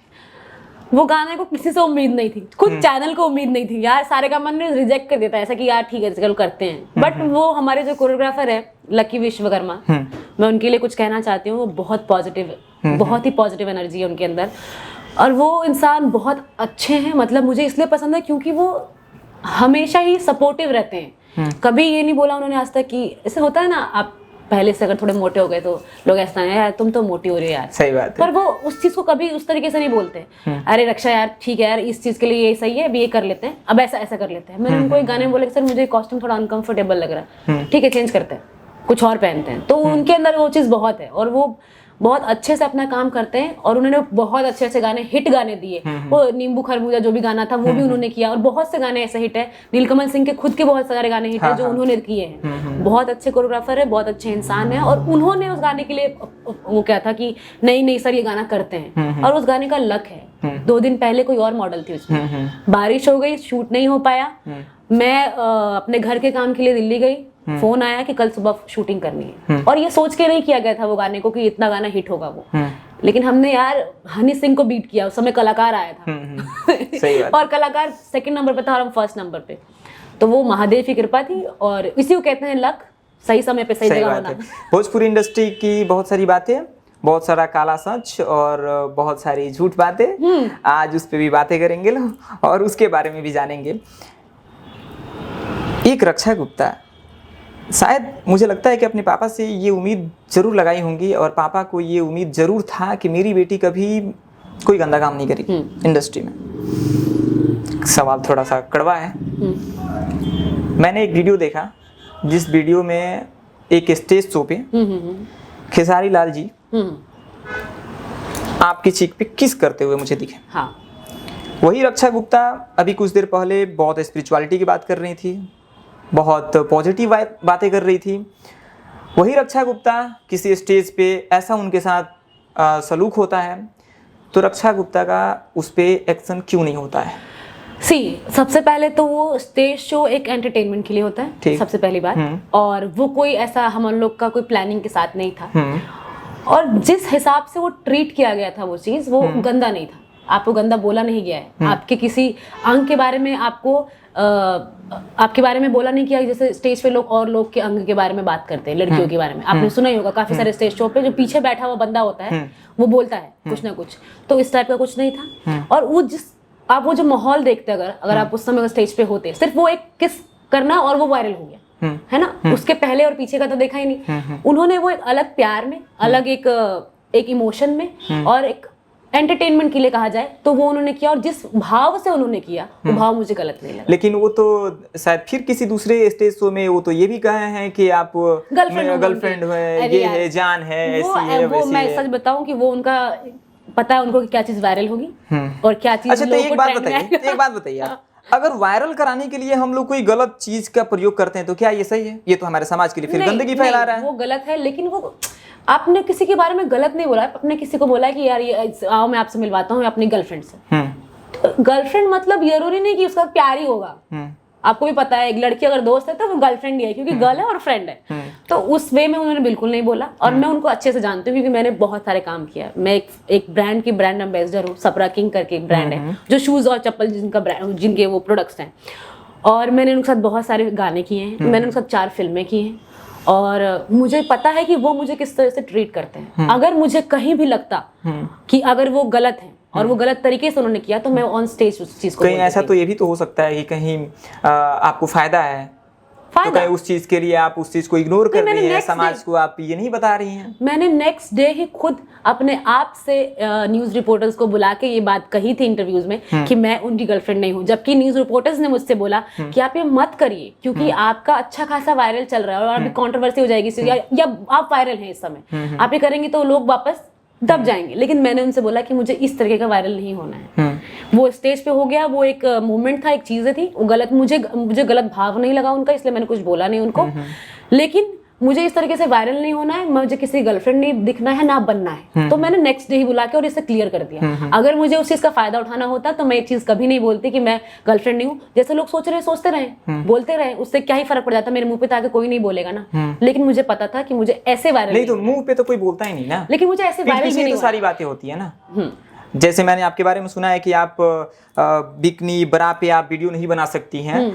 वो गाने को किसी से उम्मीद नहीं थी, खुद चैनल को उम्मीद नहीं थी यार। सारे का मन रिजेक्ट कर देता है ऐसा कि यार ठीक है चलो करते हैं। बट वो हमारे जो कोरियोग्राफर है लकी विश्वकर्मा, मैं उनके लिए कुछ कहना चाहती हूँ। वो बहुत पॉजिटिव, बहुत ही पॉजिटिव एनर्जी है उनके अंदर, और वो इंसान बहुत अच्छे हैं। मतलब मुझे इसलिए पसंद है क्योंकि वो हमेशा ही सपोर्टिव रहते हैं। कभी ये नहीं बोला उन्होंने आज तक कि ऐसे होता है ना, आप पहले से अगर थोड़े मोटे हो गए तो लोग ऐसा है यार तुम तो मोटी हो रही हो यार, सही बात है। पर वो उस चीज को कभी उस तरीके से नहीं बोलते। अरे रक्षा यार ठीक है यार, इस चीज के लिए ये सही है, अभी ये कर लेते हैं, अब ऐसा ऐसा कर लेते हैं। मैंने उनको एक गाने में बोला कि सर मुझे कॉस्ट्यूम थोड़ा अनकंफर्टेबल लग रहा है, ठीक है चेंज करते हैं, कुछ और पहनते हैं। तो उनके अंदर वो चीज़ बहुत है, और वो बहुत अच्छे से अपना काम करते हैं। और उन्होंने बहुत अच्छे अच्छे गाने, हिट गाने दिए। वो नींबू खरबूजा जो भी गाना था वो भी उन्होंने किया, और बहुत से गाने ऐसे हिट है। नीलकमल सिंह के खुद के बहुत सारे गाने हिट है जो उन्होंने किए हैं। बहुत अच्छे कोरियोग्राफर है, बहुत अच्छे इंसान है, और उन्होंने उस गाने के लिए वो क्या था कि नहीं सर ये गाना करते हैं, और उस गाने का लक है। 2 दिन पहले कोई और मॉडल थी उसमें, बारिश हो गई, शूट नहीं हो पाया। मैं अपने घर के काम के लिए दिल्ली गई, फोन आया कि कल सुबह शूटिंग करनी है, और ये सोच के नहीं किया गया था वो गाने को कि इतना गाना हिट होगा वो। लेकिन हमने यार हनी सिंह को बीट किया, उस समय कलाकार आया था। सही बात। और कलाकार सेकंड नंबर पे था और हम फर्स्ट नंबर पे, तो वो महादेव की कृपा थी और इसी को कहते हैं लक, सही समय पे सही जगह होना। भोजपुरी इंडस्ट्री की बहुत सारी बातें, बहुत सारा काला सच और बहुत सारी झूठ बातें, आज उस पर भी बातें करेंगे लोग और उसके बारे में भी जानेंगे। एक रक्षा गुप्ता शायद मुझे लगता है कि अपने पापा से ये उम्मीद जरूर लगाई होंगी और पापा को ये उम्मीद जरूर था कि मेरी बेटी कभी कोई गंदा काम नहीं करेगी इंडस्ट्री में। सवाल थोड़ा सा कड़वा है। मैंने एक वीडियो देखा जिस वीडियो में एक स्टेज शो पे खेसारी लाल जी आपकी चीख पे किस करते हुए मुझे दिखे। हाँ। वही रक्षा गुप्ता अभी कुछ देर पहले बहुत स्पिरिचुअलिटी की बात कर रही थी, बहुत पॉजिटिव बातें कर रही थी। वही रक्षा गुप्ता किसी स्टेज पे ऐसा उनके साथ सलूक होता है तो रक्षा गुप्ता का उस पे एक्शन क्यों नहीं होता है? सबसे पहले तो वो स्टेज शो एक एंटरटेनमेंट के लिए होता है, सबसे पहली बात। और वो कोई ऐसा हम लोग का कोई प्लानिंग के साथ नहीं था। और जिस हिसाब से वो ट्रीट किया गया था वो चीज़, वो गंदा नहीं था। आपको गंदा बोला नहीं गया है, आपके किसी अंग के बारे में आपके बारे में बोला नहीं किया। जैसे स्टेज पे लोग के अंग के बारे में बात करते हैं, लड़कियों के बारे में आपने सुना ही होगा। काफी सारे स्टेज शो पे जो पीछे बैठा हुआ बंदा होता है वो बोलता है कुछ ना कुछ, तो इस टाइप का कुछ नहीं था। और वो जो माहौल देखते अगर आप उस समय स्टेज पे होते, सिर्फ वो एक किस करना और वो वायरल हो गया, है ना। उसके पहले और पीछे का तो देखा ही नहीं। उन्होंने वो एक अलग प्यार में, अलग एक इमोशन में और एक एंटरटेनमेंट के लिए कहा जाए तो वो उन्होंने किया। और जिस भाव से उन्होंने किया वो भाव मुझे गलत नहीं लगा। लेकिन वो तो शायद फिर किसी दूसरे स्टेज शो में वो तो ये भी कहे हैं कि आप गर्लफ्रेंड है, ये है, जान है, ऐसी है, वो मैं सच बताऊं कि वो उनका पता है उनको कि क्या चीज वायरल होगी और क्या चीज। अच्छा, तो एक बात बताइए आप, अगर वायरल कराने के लिए हम लोग कोई गलत चीज का प्रयोग करते हैं तो क्या ये सही है? ये तो हमारे समाज के लिए फिर गंदगी फैला रहा है। वो गलत है, लेकिन वो आपने किसी के बारे में गलत नहीं बोला। आपने किसी को बोला कि यार ये आओ मैं आपसे मिलवाता हूँ अपनी गर्लफ्रेंड से। तो गर्लफ्रेंड मतलब जरूरी नहीं कि उसका प्यार ही होगा। आपको भी पता है एक लड़की अगर दोस्त है तो वो गर्लफ्रेंड ही है, क्योंकि गर्ल है और फ्रेंड है। तो उस वे में उन्होंने बिल्कुल नहीं बोला। और मैं उनको अच्छे से जानती हूँ क्योंकि मैंने बहुत सारे काम किया। मैं एक ब्रांड की ब्रांड एम्बेसडर हूँ, सपरा किंग करके एक ब्रांड है जो शूज और चप्पल जिनके वो प्रोडक्ट्स हैं। और मैंने उनके साथ बहुत सारे गाने किए हैं, मैंने उनके साथ 4 फिल्में की हैं। और मुझे पता है कि वो मुझे किस तरह से ट्रीट करते हैं। अगर मुझे कहीं भी लगता कि अगर वो गलत है और वो गलत तरीके से उन्होंने किया तो मैं ऑन स्टेज उस चीज को कहीं ऐसा तो ये भी तो हो सकता है कि कहीं आपको फायदा है तो कहीं उस चीज के लिए आप उस चीज को इग्नोर कर रही हैं, समाज को आप ये नहीं बता रही हैं। मैंने नेक्स्ट डे ही खुद अपने आप से न्यूज रिपोर्टर्स को बुला के ये बात कही थी इंटरव्यूज में कि मैं उनकी गर्लफ्रेंड नहीं हूँ। जबकि न्यूज रिपोर्टर्स ने मुझसे बोला कि आप ये मत करिए क्योंकि आपका अच्छा खासा वायरल चल रहा है और अभी कंट्रोवर्सी हो जाएगी या आप वायरल हैं इस समय, आप ये करेंगे तो लोग वापस दब जाएंगे। लेकिन मैंने उनसे बोला कि मुझे इस तरीके का वायरल नहीं होना है। वो स्टेज पे हो गया, वो एक मूवमेंट था, एक चीजें थी, वो गलत मुझे गलत भाव नहीं लगा उनका, इसलिए मैंने कुछ बोला नहीं उनको। लेकिन मुझे इस तरीके से वायरल नहीं होना है, मुझे किसी गर्लफ्रेंड नहीं दिखना है, ना बनना है। तो मैंने नेक्स्ट डे ही बुला के और इसे क्लियर कर दिया। अगर मुझे उस चीज का फायदा उठाना होता तो मैं ये चीज कभी नहीं बोलती कि मैं गर्लफ्रेंड नहीं हूँ। जैसे लोग सोचते रहे बोलते रहे, उससे क्या ही फर्क पड़ जाता, मेरे मुंह पे आके कोई नहीं बोलेगा ना। लेकिन मुझे पता था कि मुझे ऐसे वायरल नहीं, तो मुंह पे तो कोई बोलता ही नहीं ना, लेकिन मुझे ऐसे वायरल नहीं, सारी बातें होती है ना। जैसे मैंने आपके बारे में सुना है कि आप बिकनी बरा पे आप वीडियो नहीं बना सकती हैं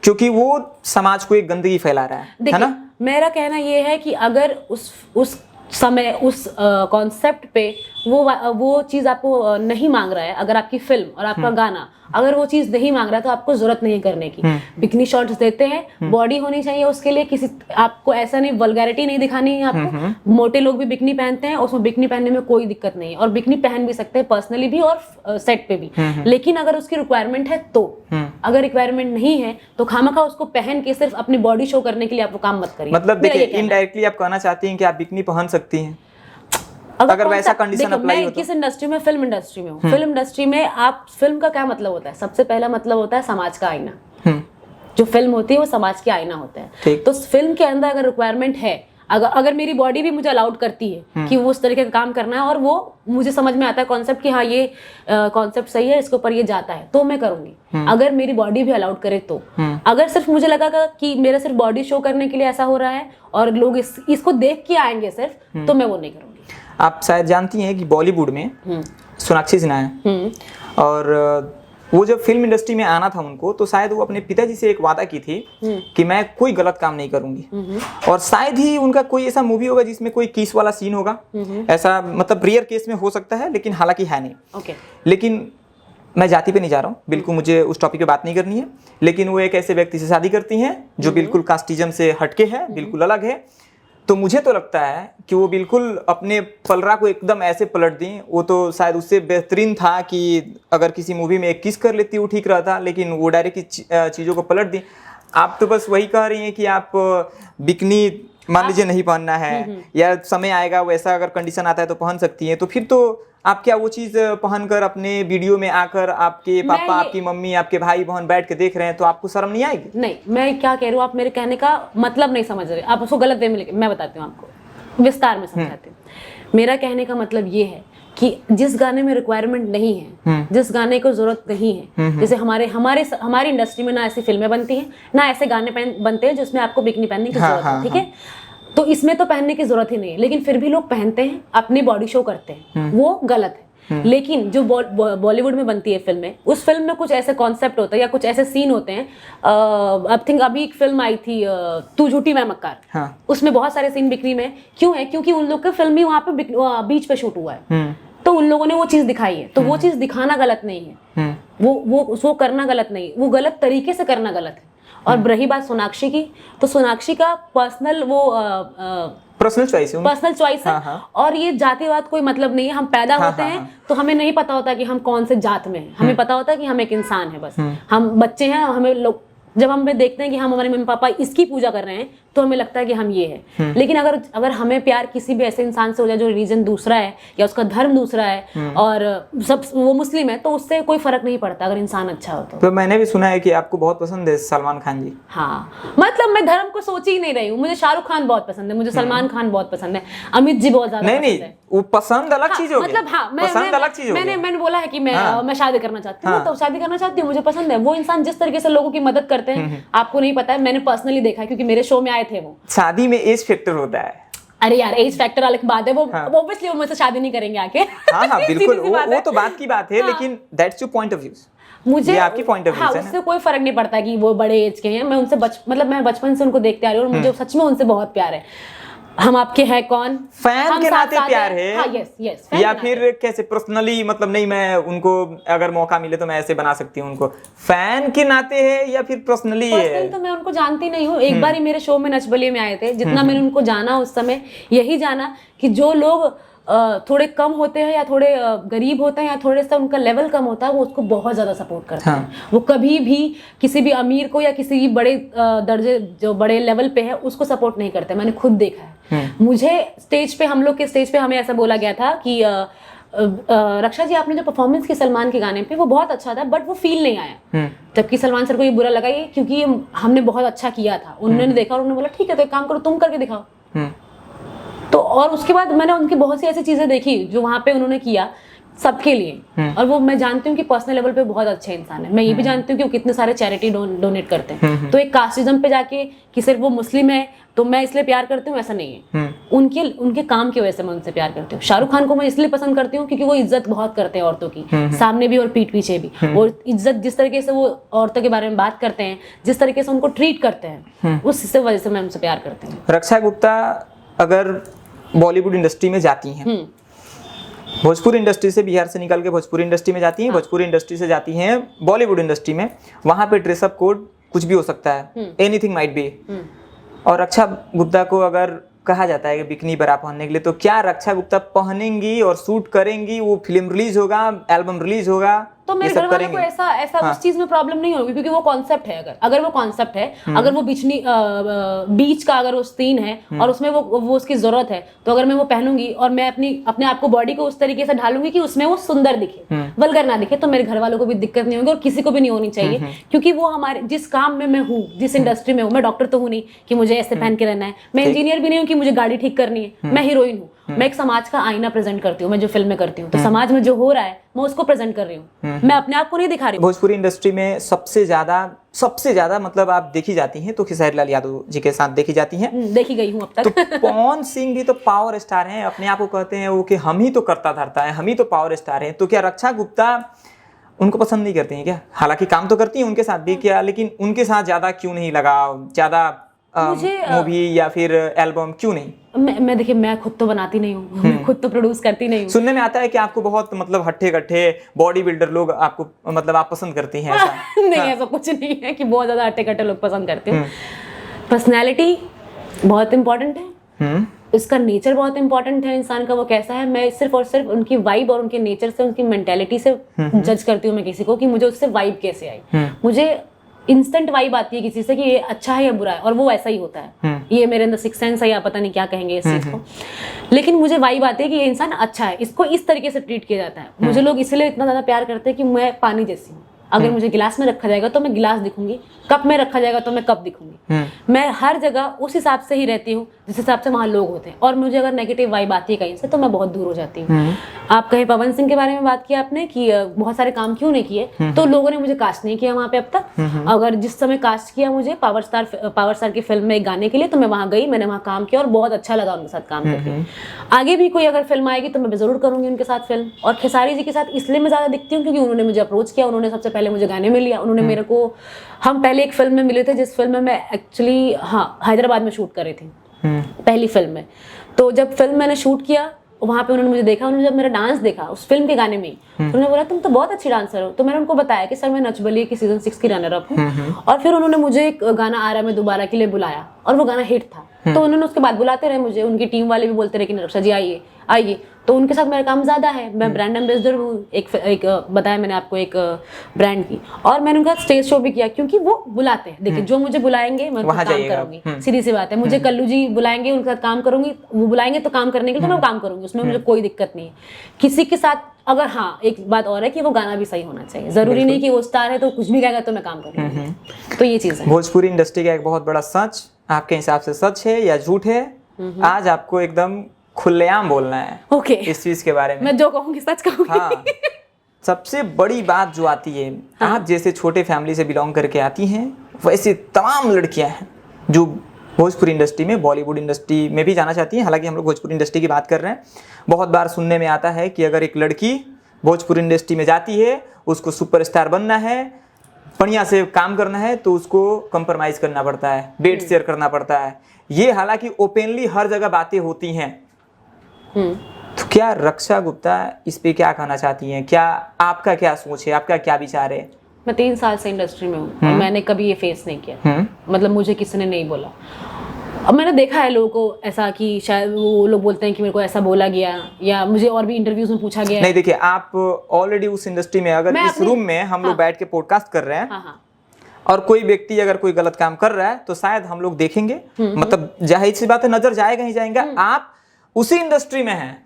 क्योंकि वो समाज को एक गंदगी फैला रहा है ना। मेरा कहना ये है कि अगर उस समय उस कॉन्सेप्ट पे वो चीज़ आपको नहीं मांग रहा है, अगर आपकी फिल्म और आपका गाना अगर वो चीज़ नहीं मांग रहा है तो आपको जरूरत नहीं करने की। बिकनी शॉट्स देते हैं, बॉडी होनी चाहिए उसके लिए, किसी आपको ऐसा नहीं वल्गैरिटी नहीं दिखानी है आपको। मोटे लोग भी बिकनी पहनते हैं, उसमें बिकनी पहनने में कोई दिक्कत नहीं है और बिकनी पहन भी सकते हैं पर्सनली भी और सेट पे भी। लेकिन अगर उसकी रिक्वायरमेंट है तो, अगर रिक्वायरमेंट नहीं है तो खामखा उसको पहन के सिर्फ अपनी बॉडी शो करने के लिए आप वो काम मत करिए। मतलब देखिए, इनडायरेक्टली आप कहना चाहती हैं कि आप बिकनी पहन सकती हैं अगर वैसा कंडीशन अप्लाई हो तो। किस इंडस्ट्री में? फिल्म इंडस्ट्री में हूँ। फिल्म इंडस्ट्री में आप फिल्म का क्या मतलब होता है? सबसे पहला मतलब होता है समाज का आईना। जो फिल्म होती है वो समाज के आईना होता है। तो फिल्म के अंदर अगर रिक्वायरमेंट है, अगर मेरी बॉडी भी मुझे अलाउड करती है कि वो उस तरीके का काम करना है और वो मुझे समझ में आता है कॉन्सेप्ट कि हाँ ये कॉन्सेप्ट सही है, इसके ऊपर ये जाता है, तो मैं करूंगी। अगर मेरी बॉडी भी अलाउड करे तो। अगर सिर्फ मुझे लगा कि मेरा सिर्फ बॉडी शो करने के लिए ऐसा हो रहा है और लोग इसको देख के आएंगे सिर्फ, तो मैं वो नहीं करूंगी। आप शायद जानती हैं कि बॉलीवुड में सोनाक्षी सिन्हा है, और वो जब फिल्म इंडस्ट्री में आना था उनको, तो शायद वो अपने पिताजी से एक वादा की थी कि मैं कोई गलत काम नहीं करूंगी, और शायद ही उनका कोई ऐसा मूवी होगा जिसमें कोई किस वाला सीन होगा। ऐसा मतलब रेयर केस में हो सकता है, लेकिन हालांकि है नहीं। लेकिन मैं जाति पे नहीं जा रहा हूँ, बिल्कुल मुझे उस टॉपिक पे बात नहीं करनी है, लेकिन वो एक ऐसे व्यक्ति से शादी करती हैं जो बिल्कुल कास्टिज्म से हटके है, बिल्कुल अलग है। तो मुझे तो लगता है कि वो बिल्कुल अपने पलड़ा को एकदम ऐसे पलट दी। वो तो शायद उससे बेहतरीन था कि अगर किसी मूवी में एक किस कर लेती वो ठीक रहता, लेकिन वो डायरेक्ट चीज़ों को पलट दी। आप तो बस वही कह रही हैं कि आप बिकनी मान लीजिए नहीं पहनना है, या समय आएगा वैसा अगर कंडीशन आता है तो पहन सकती हैं, तो फिर तो आप क्या वो चीज़ पहनकर अपने वीडियो में आकर आपके पापा, आपकी मम्मी, आपके भाई बहन बैठ के देख रहे हैं, तो आपको शर्म नहीं आएगी? नहीं, मैं क्या कह रही हूँ, आप मेरे कहने का मतलब नहीं समझ रहे, आप उसको गलत वे में लेके, मैं बताती हूँ आपको, विस्तार में समझाती हूँ। मेरा कहने का मतलब ये है कि जिस गाने में रिक्वायरमेंट नहीं है, जिस गाने को जरूरत नहीं है, जैसे हमारी इंडस्ट्री में ना ऐसी फिल्में बनती हैं, ना ऐसे गाने बनते हैं जिसमें आपको बिकनी पहनने की जरूरत है, ठीक है? तो इसमें तो पहनने की जरूरत ही नहीं है, लेकिन फिर भी लोग पहनते हैं, अपनी बॉडी शो करते हैं, वो गलत है। लेकिन जो बॉलीवुड में बनती है फिल्में, उस फिल्म में कुछ ऐसे कॉन्सेप्ट होता है या कुछ ऐसे सीन होते हैं। आई थिंक अभी एक फिल्म आई थी तू झूठी मैं मक्कार, उसमें बहुत सारे सीन बिकनी में क्यों है, क्योंकि उन लोग का फिल्म ही वहाँ पे बीच पे शूट हुआ है, तो उन लोगों ने वो चीज दिखाई है। तो वो चीज दिखाना गलत नहीं है, वो करना गलत नहीं, वो गलत तरीके से करना गलत है। और रही बात सोनाक्षी की, तो सोनाक्षी का पर्सनल चॉइस है, और ये जातिवाद कोई मतलब नहीं है। हम पैदा होते हैं तो हमें नहीं पता होता कि हम कौन से जात में हैं, हमें पता होता है कि हम एक इंसान है, बस हम बच्चे हैं। हमें लोग जब हमें देखते हैं कि हम हमारे मम्मी पापा इसकी पूजा कर रहे हैं, तो हमें लगता है कि हम ये है। लेकिन अगर हमें प्यार किसी भी ऐसे इंसान से हो जाए जो रीजन दूसरा है या उसका धर्म दूसरा है और सब वो मुस्लिम है, तो उससे कोई फर्क नहीं पड़ता अगर इंसान अच्छा हो तो। मैंने भी सुना है कि आपको बहुत पसंद है सलमान खान जी। हाँ, मतलब मैं धर्म को सोच ही नहीं रही हूँ। मुझे शाहरुख खान बहुत पसंद है, मुझे सलमान खान बहुत पसंद है, अमित जी बहुत ज्यादा पसंद है। वो पसंद अलग चीज होगी, मतलब हाँ, मैंने बोला है कि मैं शादी करना चाहती हूँ, तो शादी करना चाहती हूँ, मुझे पसंद है। वो इंसान जिस तरीके से लोगों की मदद करते हैं, आपको नहीं पता है, मैंने पर्सनली देखा है क्योंकि मेरे शो में आए थे वो। शादी में एज फैक्टर होता है। अरे यार, एज फैक्टर अलग बात है, वो ऑब्वियसली वो मुझसे शादी नहीं करेंगे आके। हाँ बिल्कुल, वो तो बात की बात है, लेकिन that's your point of view. मुझे आपकी पॉइंट ऑफ व्यू है, उससे कोई फर्क नहीं पड़ता कि वो बड़े एज के हैं। मैं उनसे मतलब मैं बचपन से उनको देखते आ रही हूँ और मुझे सच में उनसे बहुत प्यार है। हम आपके हैं कौन, फैन के नाते प्यार है। हाँ, यस, या फिर कैसे पर्सनली, मतलब नहीं मैं उनको अगर मौका मिले तो मैं ऐसे बना सकती हूँ उनको, फैन के नाते है या फिर पर्सनली है? तो मैं उनको जानती नहीं हूँ। एक बार ही मेरे शो में नच बलिए में आए थे, जितना मैंने उनको जाना उस समय यही जाना कि जो लोग थोड़े कम होते हैं या थोड़े गरीब होते हैं या थोड़े सा उनका लेवल कम होता है, वो उसको बहुत ज्यादा सपोर्ट करते हैं। वो कभी भी किसी भी अमीर को या किसी भी बड़े दर्जे जो बड़े लेवल पे है उसको सपोर्ट नहीं करते। मैंने खुद देखा है। मुझे स्टेज पे, हम लोग के स्टेज पे हमें ऐसा बोला गया था कि रक्षा जी आपने जो परफॉर्मेंस की सलमान के गाने पे वो बहुत अच्छा था, बट वो फील नहीं आया। जबकि सलमान सर को ये बुरा लगा क्योंकि हमने बहुत अच्छा किया था। उन्होंने देखा और उन्होंने बोला ठीक है, तो एक काम करो, तुम करके दिखाओ। तो और उसके बाद मैंने उनकी बहुत सी ऐसी चीजें देखी जो वहां पे उन्होंने किया सबके लिए, और वो मैं जानती हूँ कि पर्सनल लेवल पे बहुत अच्छे इंसान है। मैं ये भी जानती हूँ कि वो कितने सारे चैरिटी डोनेट करते हैं। तो एक कास्टिज्म पे जाके कि सिर्फ वो मुस्लिम है तो मैं इसलिए प्यार करती हूँ, ऐसा नहीं है। उनके काम की वजह से मैं उनसे प्यार करती हूँ। शाहरुख खान को मैं इसलिए पसंद करती हूँ क्योंकि वो इज्जत बहुत करते हैं औरतों की, सामने भी और पीठ पीछे भी। और इज्जत जिस तरीके से वो औरतों के बारे में बात करते हैं, जिस तरीके से उनको ट्रीट करते हैं, उस वजह से मैं उनसे प्यार करती हूँ। रक्षा गुप्ता अगर बॉलीवुड इंडस्ट्री में जाती हैं, भोजपुरी इंडस्ट्री से, बिहार से निकल के भोजपुरी इंडस्ट्री में जाती हैं, भोजपुरी इंडस्ट्री से जाती हैं बॉलीवुड इंडस्ट्री में, वहां पे ड्रेसअप कोड कुछ भी हो सकता है, एनीथिंग माइट बी। और रक्षा गुप्ता को अगर कहा जाता है कि बिकनी बरा पहनने के लिए, तो क्या रक्षा गुप्ता पहनेंगी और शूट करेंगी? वो फिल्म रिलीज होगा, एल्बम रिलीज होगा, तो मेरे घर वालों को ऐसा उस चीज में प्रॉब्लम नहीं होगी क्योंकि वो कॉन्सेप्ट है। अगर वो कॉन्सेप्ट है, अगर वो बीच का अगर वो सीन है और उसमें वो उसकी जरूरत है, तो अगर मैं वो पहनूंगी और मैं अपने आप को बॉडी को उस तरीके से ढालूंगी कि उसमें वो सुंदर दिखे, वल्गर ना दिखे, तो मेरे घर वालों को भी दिक्कत नहीं होगी और किसी को भी नहीं होनी चाहिए। क्योंकि वो हमारे जिस काम में मैं हूँ, जिस इंडस्ट्री में हूँ, मैं डॉक्टर तो हूँ नहीं कि मुझे ऐसे पहन के रहना है, मैं इंजीनियर भी नहीं हूँ कि मुझे गाड़ी ठीक करनी है, मैं हीरोइन हूँ। मैं एक समाज का आईना प्रेजेंट करती हूँ, मैं जो फिल्में करती हूँ, तो समाज में जो हो रहा है मैं उसको प्रेजेंट कर रही हूँ, मैं अपने आप को नहीं दिखा रही हूँ। भोजपुरी इंडस्ट्री में सबसे ज्यादा मतलब आप देखी जाती हैं तो खेसारी लाल यादव जी के साथ देखी जाती हैं। देखी गई हूँ अब तक। तो पवन सिंह भी तो पावर स्टार हैं, अपने आप को कहते हैं वो कि हम ही तो करता धरता है, हम ही तो पावर स्टार हैं। तो क्या रक्षा गुप्ता उनको पसंद नहीं करती हैं क्या? हालांकि काम तो करती हैं उनके साथ भी, क्या लेकिन उनके साथ ज्यादा क्यों नहीं लगा, ज्यादा मूवी या फिर एल्बम क्यों नहीं? मैं देखिए, मैं खुद तो बनाती नहीं हूँ, मैं खुद तो प्रोड्यूस करती नहीं हूँ। सुनने में आता है कि आपको बहुत मतलब हट्टे कट्टे बॉडी बिल्डर लोग आपको मतलब आप पसंद करती हैं, ऐसा? नहीं, ऐसा कुछ नहीं है कि बहुत ज्यादा हट्टे कट्टे लोग पसंद करती हूँ। पर्सनैलिटी बहुत इंपॉर्टेंट है, उसका नेचर बहुत इंपॉर्टेंट है, इंसान का वो कैसा है। मैं सिर्फ और सिर्फ उनकी वाइब और उनके नेचर से, उनकी मेंटेलिटी से जज करती हूँ मैं किसी को, कि मुझे उससे वाइब कैसे आई। मुझे इंस्टेंट वाइब आती है किसी से कि ये अच्छा है या बुरा है, और वो ऐसा ही होता है। ये मेरे अंदर सिक्स सेंस है या पता नहीं क्या कहेंगे इस चीज को, लेकिन मुझे वाइब आती है कि ये इंसान अच्छा है, इसको इस तरीके से ट्रीट किया जाता है। मुझे लोग इसलिए इतना ज्यादा प्यार करते हैं कि मैं पानी जैसी हूँ। अगर मुझे गिलास में रखा जाएगा तो मैं गिलास दिखूंगी, कप में रखा जाएगा तो मैं कप दिखूंगी। मैं हर जगह उस हिसाब से ही रहती हूँ जिस हिसाब से वहाँ लोग होते हैं, और मुझे अगर नेगेटिव वाइब आती है कहीं से तो मैं बहुत दूर हो जाती हूँ। आप कहे पवन सिंह के बारे में बात किया आपने कि बहुत सारे काम क्यों नहीं किए, तो लोगों ने मुझे कास्ट नहीं किया वहाँ पे अब तक। अगर जिस समय कास्ट किया मुझे पावर स्टार की फिल्म में एक गाने के लिए, तो मैं वहाँ गई, मैंने वहाँ काम किया और बहुत अच्छा लगा उनके साथ काम करके। आगे भी कोई अगर फिल्म आएगी तो मैं जरूर करूंगी उनके साथ फिल्म। और खेसारी जी के साथ इसलिए मैं ज्यादा दिखती हूँ क्योंकि उन्होंने मुझे अप्रोच किया, उन्होंने सबसे पहले मुझे गाने में लिया, उन्होंने मेरे को, हम पहले एक फिल्म में मिले थे जिस फिल्म में मैं एक्चुअली हैदराबाद में शूट कर रही थी, पहली फिल्म में। तो जब फिल्म मैंने शूट किया वहाँ पे उन्होंने मुझे देखा, उन्होंने जब मेरा डांस देखा उस फिल्म के गाने में ही, तो उन्होंने बोला तुम तो बहुत अच्छी डांसर हो। तो मैंने उनको बताया कि सर मैं नच बलिए की सीजन 6 की रनर अप हूँ, और फिर उन्होंने मुझे एक गाना आ रहा मैं दोबारा के लिए बुलाया, और वो गाना हिट था। तो उन्होंने उसके बाद बुलाते रहे मुझे, उनकी टीम वाले भी बोलते रहे कि नरक्षा जी आइए आइए। तो उनके साथ मेरा काम ज्यादा है, मैं ब्रांड एम्बेसडर हूँ, एक बताया मैंने आपको एक ब्रांड की, और मैंने उनका स्टेज शो भी किया क्योंकि वो बुलाते हैं। देखिए जो मुझे बुलाएंगे मैं उनका काम करूंगी, सीधी सी बात है। मुझे कल्लू जी बुलाएंगे उनके साथ काम करूंगी, वो बुलाएंगे तो काम करने के लिए तो मैं काम करूंगी, उसमें मुझे कोई दिक्कत नहीं है किसी के साथ। अगर हाँ एक बात और है कि वो गाना भी सही होना चाहिए, जरूरी नहीं कि वो स्टार है तो कुछ भी गाएगा तो मैं काम करूंगी। तो ये चीज है। भोजपुरी इंडस्ट्री का एक बहुत बड़ा सच आपके हिसाब से सच है या झूठ है? आज आपको एकदम खुलेआम बोलना है ओके इस चीज के बारे में। मैं जो कहूंगी सच कहूंगी। हाँ, सबसे बड़ी बात जो आती है, आप जैसे छोटे फैमिली से बिलोंग करके आती हैं, वैसे तमाम लड़कियां हैं जो भोजपुरी इंडस्ट्री में, बॉलीवुड इंडस्ट्री में भी जाना चाहती हैं। हालांकि हम लोग भोजपुरी इंडस्ट्री की बात कर रहे हैं। बहुत बार सुनने में आता है कि अगर एक लड़की भोजपुरी इंडस्ट्री में जाती है, उसको सुपरस्टार बनना है, बढ़िया से काम करना है, तो उसको कंप्रोमाइज करना पड़ता है, बेड शेयर करना पड़ता है। ये हालांकि ओपनली हर जगह बातें होती हैं। तो क्या रक्षा गुप्ता इस पे क्या कहना चाहती हैं? क्या आपका क्या सोच है, आपका क्या विचार है? मैं 3 साल से इंडस्ट्री में हूँ और मैंने कभी ये फेस नहीं किया। मतलब मुझे किसी ने नहीं बोला। अब मैंने देखा है लोगों को ऐसा कि शायद वो लोग बोलते हैं कि मेरे को ऐसा बोला गया, या मुझे और भी इंटरव्यूज में पूछा गया। नहीं, देखिए आप ऑलरेडी उस इंडस्ट्री में, अगर इस रूम में हम लोग बैठ के पॉडकास्ट कर रहे हैं और कोई व्यक्ति अगर कोई गलत काम कर रहा है तो शायद हम लोग देखेंगे, मतलब जाहिर सी बात है नजर जाएगा ही जाएगा। आप उसी इंडस्ट्री में हैं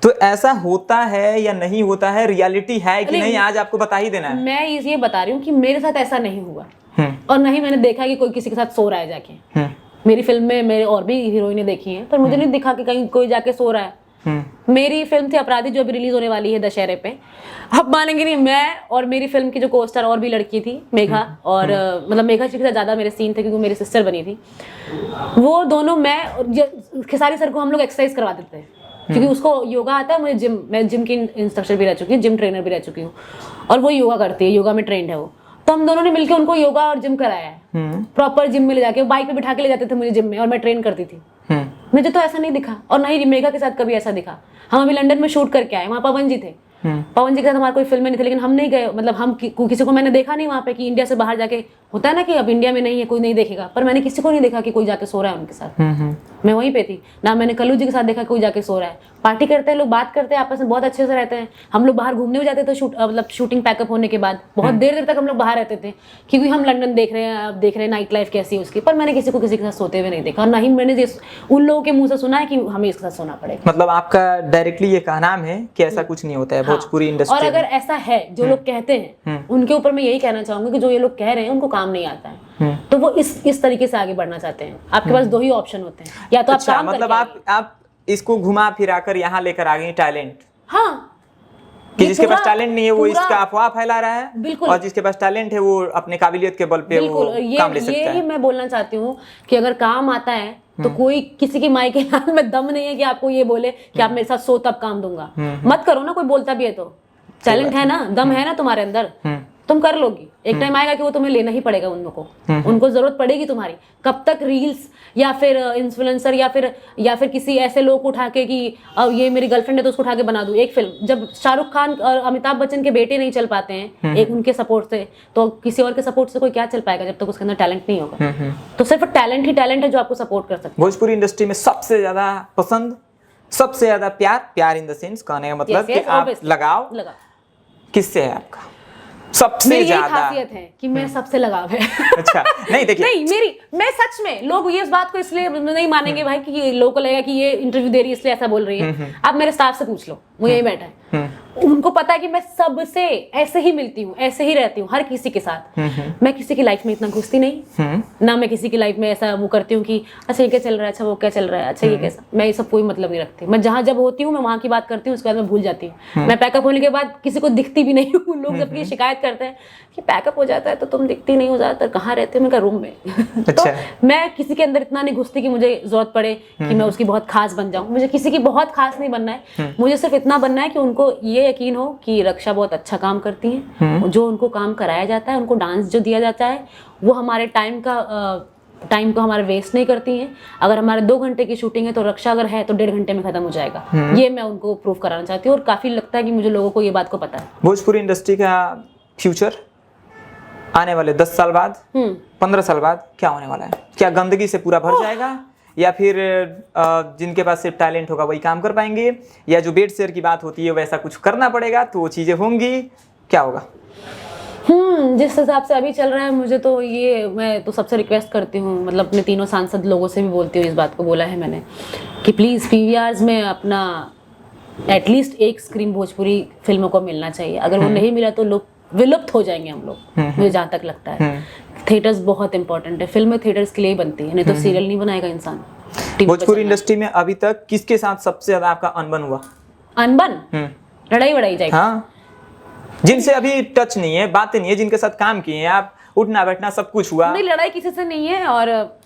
तो ऐसा होता है या नहीं होता है, रियलिटी है कि नहीं, आज आपको बता ही देना है। मैं ये बता रही हूँ कि मेरे साथ ऐसा नहीं हुआ, और नहीं मैंने देखा कि कोई किसी के साथ सो रहा है जाके। मेरी फिल्म में मेरे और भी हीरोइनें देखी हैं, पर मुझे नहीं दिखा कि कहीं कोई जाके सो रहा है। मेरी फिल्म थी अपराधी जो अभी रिलीज होने वाली है दशहरे पे। अब मानेंगे नहीं, मैं और मेरी फिल्म की जो कोस्टार और भी लड़की थी मेघा, और मतलब मेघा जी के साथ ज्यादा मेरे सीन थे क्योंकि मेरी सिस्टर बनी थी। वो दोनों, मैं खेसारी सर को हम लोग एक्सरसाइज करवा देते हैं क्योंकि उसको योगा आता है, मुझे मैं जिम की इंस्ट्रक्टर भी रह चुकी हूँ, जिम ट्रेनर भी रह चुकी हूँ, और वो योगा करती है, योगा में ट्रेंड है वो। तो हम दोनों ने मिलकर उनको योगा और जिम कराया है, प्रॉपर जिम में ले जाके, बाइक पे बिठा के ले जाते थे मुझे जिम में, और मैं ट्रेन करती थी। मुझे तो ऐसा नहीं दिखा, और ना ही मेघा के साथ कभी ऐसा दिखा। हम अभी लंदन में शूट करके आए, वहाँ पवन जी थे। पवन जी के साथ हमारी कोई फिल्म नहीं थी, लेकिन हम नहीं गए, मतलब हम किसी को मैंने देखा नहीं वहाँ पे कि इंडिया से बाहर जाके, होता है ना कि अब इंडिया में नहीं है कोई नहीं देखेगा, पर मैंने किसी को नहीं देखा कि कोई जाके सो रहा है उनके साथ। मैं वहीं पे थी ना, मैंने कल्लू जी के साथ देखा कोई जाके सो रहा है। पार्टी करते हैं लोग, बात करते हैं आपस में, बहुत अच्छे से रहते हैं। हम लोग बाहर घूमने भी जाते थे मतलब शूटिंग पैकअप होने के बाद बहुत देर देर तक हम लोग बाहर रहते थे क्योंकि हम लंदन देख रहे हैं, अब देख रहे हैं नाइट लाइफ कैसी है उसकी। पर मैंने किसी को किसी के साथ सोते हुए नहीं देखा, और ना ही मैंने उन लोगों के मुंह से सुना है कि हमें इसके साथ सोना पड़ेगा। मतलब आपका डायरेक्टली ये कहना है कि ऐसा कुछ नहीं होता है भोजपुरी इंडस्ट्री। और अगर ऐसा है जो लोग कहते हैं उनके ऊपर मैं यही कहना चाहूंगी कि जो ये लोग कह रहे हैं उनको काम नहीं आता है, तो वो इस तरीके से आगे बढ़ना चाहते हैं। आपके पास 2 ही ऑप्शन होते हैं, या तो आप काम मतलब आप इसको घुमा फिरा कर यहाँ लेकर आ गई टैलेंट, हाँ कि ये जिसके पास पूरा- टैलेंट नहीं है वो पूरा- इसका अफवाह फैला रहा है, बिल्कुल। और जिसके पास टैलेंट है वो अपने काबिलियत के बल पे वो बिल्कुल काम ले ये सकता ही है। मैं बोलना चाहती हूँ कि अगर काम आता है तो कोई किसी की माई के हाथ में दम नहीं है कि आपको ये बोले कि आप मेरे साथ सो तब काम दूंगा। मत करो ना, कोई बोलता भी है तो टैलेंट है ना, दम है ना तुम्हारे अंदर, तुम कर लोगी। एक टाइम आएगा कि वो तुम्हें लेना ही पड़ेगा, उनको जरूरत पड़ेगी तुम्हारी। कब तक रील्स या फिर इन्फ्लुएंसर या फिर किसी ऐसे लोग को उठा के कि अब ये मेरी गर्लफ्रेंड है तो उसको उठा के बना दूं एक फिल्म। जब शाहरुख खान और अमिताभ बच्चन के बेटे नहीं चल पाते हैं एक उनके सपोर्ट से, तो किसी और के सपोर्ट से कोई क्या चल पाएगा जब तक उसके अंदर टैलेंट नहीं होगा। तो सिर्फ टैलेंट ही टैलेंट है जो आपको सपोर्ट कर सकता है। भोजपुरी इंडस्ट्री में सबसे ज्यादा पसंद, सबसे ज्यादा प्यार इन द सेंस, कहने का मतलब कि आप लगाव किससे है आपका सबसे मेरी यही ज्यादा? खासियत है कि मैं सबसे लगाव है। अच्छा, नहीं देखिए, नहीं मैं सच में, लोग ये इस बात को इसलिए नहीं मानेंगे भाई कि लोगों को लगेगा कि ये इंटरव्यू दे रही है इसलिए ऐसा बोल रही है। आप मेरे स्टाफ से पूछ लो, वो यही बैठा है, उनको पता है कि मैं सबसे ऐसे ही मिलती हूँ, ऐसे ही रहती हूँ हर किसी के साथ। मैं किसी की लाइफ में इतना घुसती नहीं, ना मैं किसी की लाइफ में ऐसा वो करती हूँ कि अच्छा ये क्या चल रहा है, अच्छा वो क्या चल रहा है, अच्छा ये कैसा। मैं ये सब कोई मतलब नहीं रखती। मैं जहाँ जब होती हूँ मैं वहाँ की बात करती हूँ, उसके बाद मैं भूल जाती हूँ। मैं पैकअप होने के बाद किसी को दिखती भी नहीं हूँ। लोग जब ये शिकायत करते हैं कि पैकअप हो जाता है तो तुम दिखती नहीं हो, ज्यादातर कहाँ रहते हो, मैं रूम में। तो मैं किसी के अंदर इतना नहीं घुसती कि मुझे जरूरत पड़े कि मैं उसकी बहुत खास बन जाऊँ। मुझे किसी की बहुत खास नहीं बनना है, मुझे सिर्फ इतना बनना है कि उनको ये यकीन हो कि रक्षा बहुत अच्छा काम करती हैं। जो उनको काम कराया जाता है, उनको डांस जो दिया जाता है, वो हमारे टाइम को हमारे वेस्ट नहीं करती हैं। अगर हमारे 2 घंटे की शूटिंग है तो रक्षा अगर है तो 1.5 घंटे में खत्म हो जाएगा। ये मैं उनको प्रूव कराना चाहती हूँ और काफी लगता है कि मुझे लोगों को ये बात को पता है। भोजपुरी इंडस्ट्री का फ्यूचर आने वाले 10 साल बाद, 15 साल बाद क्या होने वाला है? क्या गंदगी से पूरा भर जाएगा, या फिर जिनके पास सिर्फ टैलेंट होगा वही काम कर पाएंगे, या जो बेड शेयर की बात होती है वैसा कुछ करना पड़ेगा तो वो चीजें होंगी, क्या होगा? जिस हिसाब से अभी चल रहा है, मुझे तो ये, मैं तो सबसे रिक्वेस्ट करती हूँ, मतलब अपने तीनों सांसद लोगों से भी बोलती हूँ, इस बात को बोला है मैंने कि प्लीज़ PVRs में अपना एटलीस्ट एक स्क्रीन भोजपुरी फिल्मों को मिलना चाहिए। अगर वो नहीं मिला तो लोग विलुप्त हो जाएंगे हम लोग, मुझे जहाँ तक लगता है। थिएटर्स बहुत इंपॉर्टेंट है, फिल्में थिएटर्स के लिए ही बनती है, नहीं तो सीरियल नहीं बनाएगा इंसान। भोजपुरी इंडस्ट्री में अभी तक किसके साथ सबसे ज्यादा आपका अनबन हुआ? अनबन, लड़ाई वड़ाई जाएगी। हाँ, जिनसे अभी टच नहीं है, बातें नहीं है, जिनके साथ काम किए हैं आप, उठना बैठना सब कुछ हुआ? नहीं, लड़ाई किसी से नहीं है। और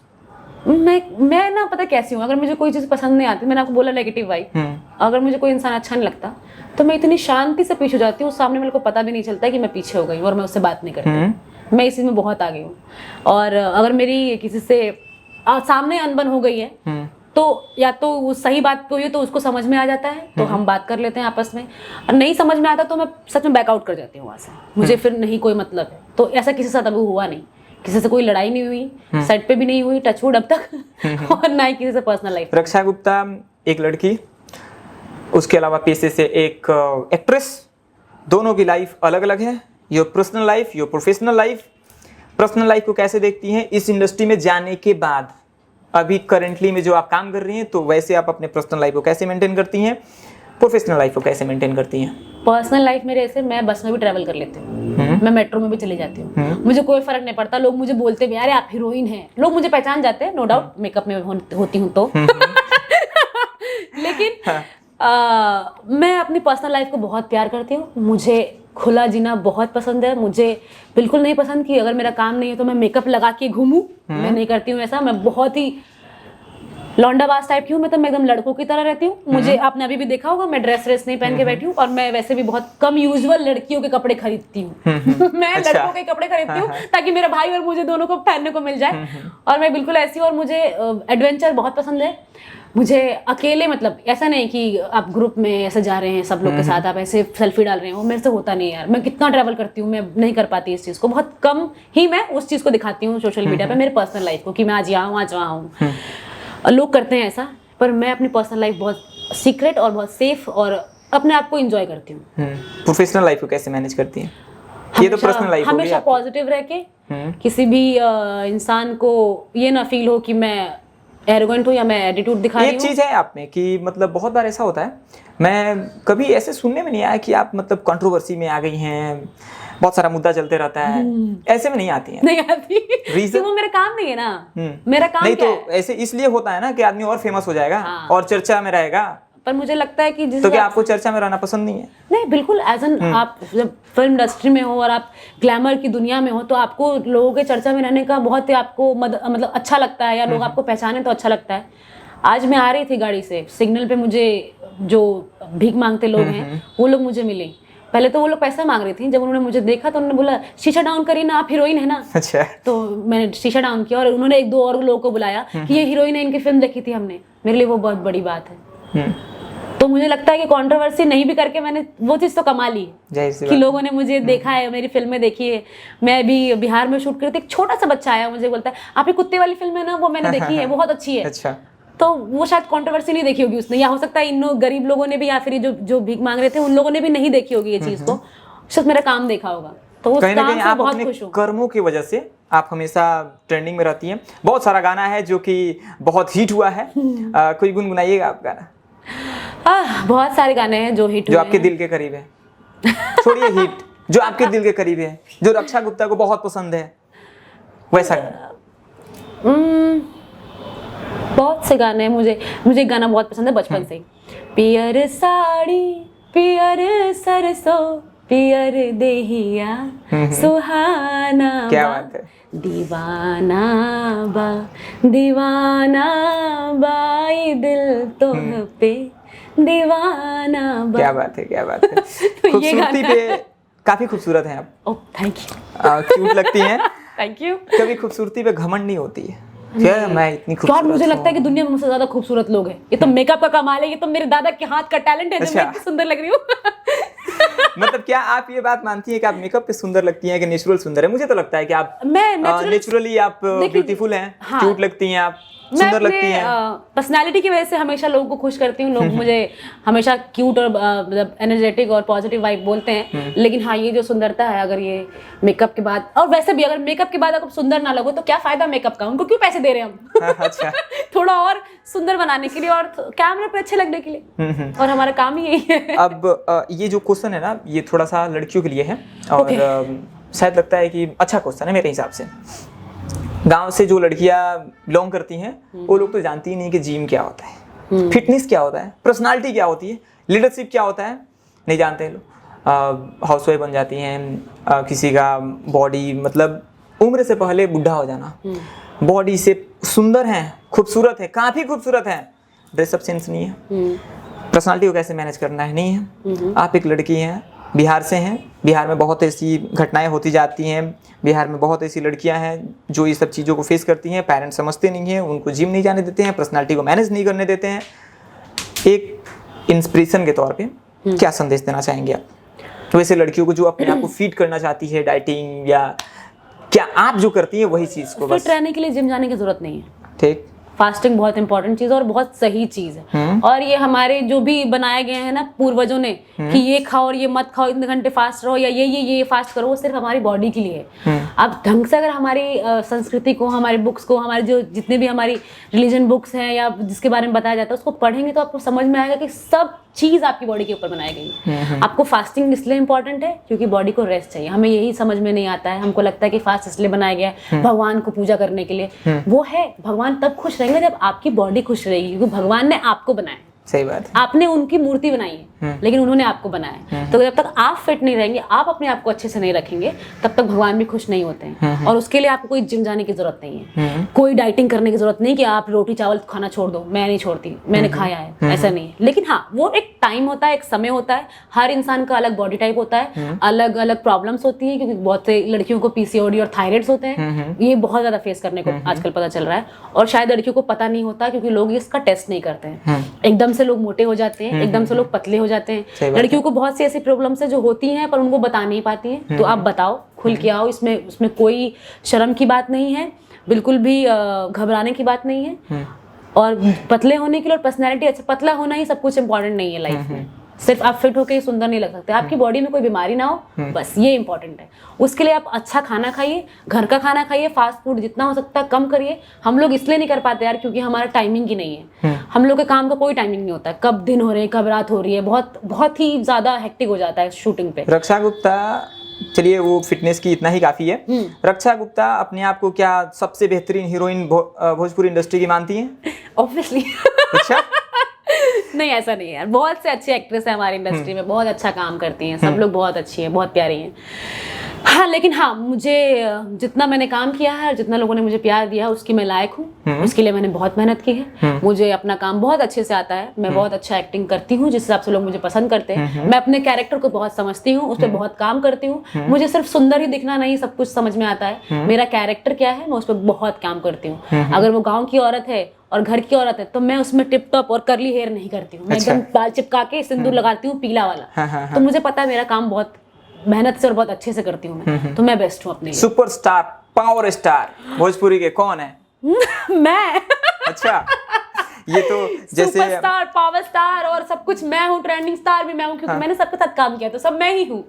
मैं ना पता कैसी हूँ, अगर मुझे कोई चीज़ पसंद नहीं आती, मैंने आपको बोला नेगेटिव वाइब, अगर मुझे कोई इंसान अच्छा नहीं लगता तो मैं इतनी शांति से पीछे हो जाती हूँ, सामने मेरे को पता भी नहीं चलता कि मैं पीछे हो गई और मैं उससे बात नहीं करती। मैं इसी में बहुत आगे हूँ। और अगर मेरी किसी से सामने अनबन हो गई है तो या तो वो सही बात हुई है तो उसको समझ में आ जाता है तो हम बात कर लेते हैं आपस में, और नहीं समझ में आता तो मैं सच में बैकआउट कर जाती हूँ वहाँ से, मुझे फिर नहीं कोई मतलब है। तो ऐसा किसी के साथ अभी हुआ नहीं, किसी से कोई लड़ाई नहीं हुई, सेट पे भी नहीं हुई, टचवुड अब तक, और ना ही किसी से पर्सनल लाइफ। रक्षा गुप्ता एक लड़की, उसके अलावा पेशे से एक एक्ट्रेस, दोनों की लाइफ अलग अलग है। Your personal life, your professional life. Personal life को कैसे देखती हैं इस इंडस्ट्री में जाने के बाद? अभी करेंटली में जो आप काम कर रही हैं, तो वैसे आप अपने पर्सनल लाइफ को कैसे मेंटेन करती हैं, प्रोफेशनल लाइफ को कैसे मेंटेन करती हैं? पर्सनल लाइफ मेरे ऐसे, मैं बस में भी ट्रैवल कर लेती हूँ, मैं मेट्रो में भी चली जाती हूँ, मुझे कोई फर्क नहीं पड़ता। लोग मुझे बोलते भी अरे आप हीरोइन हैं, लोग मुझे पहचान जाते हैं, नो डाउट मेकअप में होती हूँ तो लेकिन मैं अपनी पर्सनल लाइफ को बहुत प्यार करती हूँ। मुझे खुला जीना बहुत पसंद है। मुझे बिल्कुल नहीं पसंद कि अगर मेरा काम नहीं है तो मैं मेकअप लगा के घूमूं, मैं नहीं करती हूँ ऐसा। मैं बहुत ही लौंडाबाज टाइप की हूँ, मतलब मैं एकदम लड़कों की तरह रहती हूँ। मुझे आपने अभी भी देखा होगा मैं ड्रेस नहीं पहन के बैठी हूँ, और मैं वैसे भी बहुत कम यूजुअल लड़कियों के कपड़े खरीदती हूँ मैं लड़कों के कपड़े खरीदती हूँ ताकि मेरा भाई और मुझे दोनों को पहनने को मिल जाए, और मैं बिल्कुल ऐसी हूँ। और मुझे एडवेंचर बहुत पसंद है। मुझे अकेले, मतलब ऐसा नहीं कि आप ग्रुप में ऐसे जा रहे हैं सब लोग के साथ आप ऐसे सेल्फी डाल रहे हैं, वो मेरे से होता नहीं यार। मैं कितना ट्रैवल करती हूँ, मैं नहीं कर पाती इस चीज़ को, बहुत कम ही मैं उस चीज़ को दिखाती हूँ सोशल मीडिया पे, मेरे पर्सनल लाइफ को, कि मैं आज यहाँ हूँ आज वहाँ हूँ। लोग करते हैं ऐसा, पर मैं अपनी पर्सनल लाइफ बहुत सीक्रेट और बहुत सेफ और अपने आप को एंजॉय करती हूँ। प्रोफेशनल लाइफ को कैसे मैनेज करती हैं? ये तो पर्सनल लाइफ होगी। हमेशा पॉजिटिव रह के, किसी भी इंसान को ये ना फील हो कि मैं एरोगेंट हूँ या मैं एटीट्यूड दिखा रही हूँ। एक चीज है आप में कि मतलब बहुत बार ऐसा होता है, मैं कभी ऐसे सुनने में नहीं आया कि आप मतलब कंट्रोवर्सी में आ गई हैं, बहुत सारा मुद्दा चलते रहता है, ऐसे में नहीं आती है। नहीं आती Reason? कि वो मेरा काम नहीं है ना। मेरा काम नहीं क्या तो ऐसे इसलिए होता है ना कि आदमी और फेमस हो जाएगा हाँ। और चर्चा में रहेगा। पर मुझे लगता है कि तो क्या आपको चर्चा में रहना पसंद नहीं है? नहीं, बिल्कुल एज एन आप जब फिल्म इंडस्ट्री में हो और आप ग्लैमर की दुनिया में हो तो आपको लोगों के चर्चा में रहने का बहुत ही आपको मतलब अच्छा लगता है, या लोग आपको पहचाने तो अच्छा लगता है। आज मैं आ रही थी गाड़ी से, सिग्नल पे मुझे जो भीख मांगते लोग हैं वो लोग मुझे मिले। पहले तो वो लोग पैसा मांग रही थी, जब उन्होंने मुझे देखा तो उन्होंने बोला शीशा डाउन करिए ना, आप हीरोइन है ना। अच्छा। तो मैंने शीशा डाउन किया और उन्होंने एक दो और लोगों को बुलाया कि ये हीरोइन है, इनकी फिल्म देखी थी हमने। मेरे लिए वो बहुत बड़ी बात है। तो मुझे लगता है कि कंट्रोवर्सी नहीं भी करके मैंने वो चीज़ तो कमा ली कि लोगों ने मुझे देखा है, मेरी फिल्में देखी है। मैं अभी बिहार में शूट कर रही थी, एक छोटा सा बच्चा आया मुझे बोलता है आप ये कुत्ते वाली फिल्म है ना, वो मैंने देखी है, बहुत अच्छी है। अच्छा। तो वो शायद कंट्रोवर्सी नहीं देखी होगी उसने, या हो सकता है इन गरीब लोगों ने भी, या फिर जो भीख मांग रहे थे उन लोगों ने भी नहीं देखी होगी ये चीज़ को, शायद मेरा काम देखा होगा। तो उस कहीं ना काम कहीं से आप बहुत अपने खुश हूँ। कर्मों की वजह से आप हमेशा ट्रेंडिंग में रहती हैं। बहुत सारा गाना है जो कि बहुत हिट हुआ है, कोई गुनगुनाइएगा आप गाना बहुत सारे गाने हैं जो हिट जो आपके दिल के करीब है। छोड़िए हिट, जो आपके दिल के करीब है, जो रक्षा गुप्ता को बहुत पसंद है, वैसा गाना। बहुत से गाने हैं। मुझे एक गाना बहुत पसंद है बचपन से ही। पियर साड़ी पियर सरसों पियर देहिया सुहाना क्या बा, बात है। दीवाना बाई दिल तुम पे दीवाना बा। क्या बात है, क्या बात है। तो ये खूबसूरती गाना पे काफी खूबसूरत हैं आप। ओह थैंक यू क्यूट लगती हैं। Thank you. कभी खूबसूरती पे घमंड नहीं होती है क्या मैं इतनी यार खूबसूरत मुझे लगता है कि हूँ? दुनिया में मुझसे ज्यादा खूबसूरत लोग हैं। ये तो मेकअप का कमाल है, ये तो मेरे दादा के हाथ का टैलेंट है जो अच्छा। मैं इतनी सुंदर लग रही हूँ। मतलब क्या आप ये बात मानती हैं कि आप मेकअप पे सुंदर लगती हैं कि नेचुरल सुंदर है? मुझे तो लगता है कि आप मैं नेचुरली आप ब्यूटीफुल हैं, हाँ। क्यूट लगती हैं, आप मैं सुंदर अपने लगती हैं। पर्सनालिटी की वजह से हमेशा लोगों को खुश करती हूँ। लोग मुझे हमेशा क्यूट और मतलब एनर्जेटिक और पॉजिटिव वाइब बोलते हैं। लेकिन हाँ, ये जो सुंदरता है, अगर ये मेकअप के बाद, और वैसे भी अगर मेकअप के बाद अगर सुंदर ना लगो तो क्या फायदा मेकअप का, उनको क्यों पैसे दे रहे हैं हम? अच्छा। थोड़ा और सुंदर बनाने के लिए और कैमरे पे अच्छे लगने के लिए, और हमारा काम ही यही है। अब ये जो क्वेश्चन है ना, ये थोड़ा सा लड़कियों के लिए है और शायद लगता है कि अच्छा क्वेश्चन है मेरे हिसाब से। गांव से जो लड़कियां बिलोंग करती हैं वो लोग तो जानती ही नहीं कि जिम क्या होता है, फिटनेस क्या होता है, पर्सनालिटी क्या होती है, लीडरशिप क्या होता है, नहीं जानते हैं लोग। हाउसवाइफ बन जाती हैं, किसी का बॉडी मतलब उम्र से पहले बुढ़ा हो जाना, बॉडी से सुंदर हैं, खूबसूरत है, काफ़ी खूबसूरत हैं, ड्रेसअप सेंस नहीं है, पर्सनालिटी को कैसे मैनेज करना है नहीं है। आप एक लड़की हैं, बिहार से हैं, बिहार में बहुत ऐसी घटनाएं होती जाती हैं, बिहार में बहुत ऐसी लड़कियां हैं जो ये सब चीज़ों को फेस करती हैं, पेरेंट्स समझते नहीं हैं, उनको जिम नहीं जाने देते हैं, पर्सनालिटी को मैनेज नहीं करने देते हैं। एक इंस्पिरेशन के तौर पे क्या संदेश देना चाहेंगे आप तो वैसे लड़कियों को जो अपने आप को फीट करना चाहती है, डाइटिंग या क्या आप जो करती हैं वही चीज़ को? फिट रहने के लिए जिम जाने की जरूरत नहीं है। ठीक, फास्टिंग बहुत इंपॉर्टेंट चीज़ है और बहुत सही चीज़ है। और ये हमारे जो भी बनाए गए हैं ना पूर्वजों ने कि ये खाओ और ये मत खाओ, इतने घंटे फास्ट रहो या ये फास्ट करो, वो सिर्फ हमारी बॉडी के लिए है। अब ढंग से अगर हमारी संस्कृति को, हमारी बुक्स को, हमारे जो जितने भी हमारी रिलीजन बुक्स हैं या जिसके बारे में बताया जाता है उसको पढ़ेंगे तो आपको समझ में आएगा कि सब चीज़ आपकी बॉडी के ऊपर बनाई गई है। आपको फास्टिंग इसलिए इंपॉर्टेंट है क्योंकि बॉडी को रेस्ट चाहिए। हमें यही समझ में नहीं आता है, हमको लगता है कि फास्ट इसलिए बनाया गया है भगवान को पूजा करने के लिए। वो है, भगवान तब खुश रहेंगे जब आपकी बॉडी खुश रहेगी, क्योंकि भगवान ने आपको बनाया है। सही बात है। आपने उनकी मूर्ति बनाई है लेकिन उन्होंने आपको बनाया है। तो जब तक आप फिट नहीं रहेंगे, आप अपने आप को अच्छे से नहीं रखेंगे, तब तक भगवान भी खुश नहीं होते हैं। और उसके लिए आपको कोई जिम जाने की जरूरत नहीं है, कोई डाइटिंग करने की जरूरत नहीं कि आप रोटी चावल खाना छोड़ दो। मैं नहीं छोड़ती, मैंने खाया है, ऐसा नहीं है। लेकिन हाँ, वो एक टाइम होता है, एक समय होता है। हर इंसान का अलग बॉडी टाइप होता है, अलग अलग प्रॉब्लम्स होती है, क्योंकि बहुत से लड़कियों को पीसीओडी और थायराइड्स होते हैं। ये बहुत ज्यादा फेस करने को आजकल पता चल रहा है। और शायद लड़कियों को पता नहीं होता क्योंकि लोग इसका टेस्ट नहीं करते हैं। एकदम से लोग मोटे हो जाते हैं, एकदम से लोग पतले हो जाते हैं। लड़कियों को बहुत सी ऐसी प्रॉब्लम्स है जो होती हैं पर उनको बता नहीं पाती हैं। तो आप बताओ, खुल के आओ, उसमें कोई शर्म की बात नहीं है, बिल्कुल भी घबराने की बात नहीं है। और पतले होने के लिए और पर्सनैलिटी अच्छा, पतला होना ही सब कुछ इंपॉर्टेंट नहीं है लाइफ में। सिर्फ आप फिट होकर ही सुंदर नहीं लग सकते, आपकी बॉडी में कोई बीमारी ना हो, बस ये इंपॉर्टेंट है। उसके लिए आप अच्छा खाना खाइए, घर का खाना खाइए, फास्ट फूड जितना हो सकता है कम करिए। हम लोग इसलिए नहीं कर पाते यार क्योंकि हमारा टाइमिंग ही नहीं है। हम लोग के काम का कोई टाइमिंग नहीं होता है, कब दिन हो रहे हैं, कब रात हो रही है, बहुत बहुत ही ज्यादा हेक्टिक हो जाता है शूटिंग पे। रक्षा गुप्ता चलिए वो फिटनेस की इतना ही काफी है। रक्षा गुप्ता अपने आप को क्या सबसे बेहतरीन हीरोइन भोजपुरी इंडस्ट्री की मानती हैं? ऑब्वियसली। अच्छा। नहीं ऐसा नहीं है यार, बहुत से अच्छे एक्ट्रेस हैं हमारी इंडस्ट्री में, बहुत अच्छा काम करती हैं, सब लोग बहुत अच्छी हैं, बहुत प्यारी हैं। हाँ लेकिन हाँ, मुझे जितना मैंने काम किया है और जितना लोगों ने मुझे प्यार दिया है उसकी मैं लायक हूँ, उसके लिए मैंने बहुत मेहनत की है। मुझे अपना काम बहुत अच्छे से आता है, मैं बहुत अच्छा एक्टिंग करती हूँ जिस हिसाब से लोग मुझे पसंद करते हैं। मैं अपने कैरेक्टर को बहुत समझती हूँ, उस पर बहुत काम करती हूँ। मुझे सिर्फ सुंदर ही दिखना नहीं, सब कुछ समझ में आता है। मेरा कैरेक्टर क्या है मैं उस पर बहुत काम करती हूँ। अगर वो गाँव की औरत है और घर की औरत है तो मैं उसमें टिप टॉप और करली हेयर नहीं करती हूँ, मैं एकदम बाल चिपका के सिंदूर लगाती हूँ पीला वाला। तो मुझे पता है मेरा काम बहुत मेहनत से और बहुत अच्छे से करती हूँ मैं, तो मैं बेस्ट हूँ अपने लिए। सुपरस्टार पावर स्टार भोजपुरी के कौन है? मैं। अच्छा, ये तो जैसे सुपरस्टार पावर स्टार और सब कुछ मैं हूँ, ट्रेंडिंग स्टार भी मैं हूँ, क्योंकि मैंने सबके साथ काम किया तो सब मैं ही हूँ।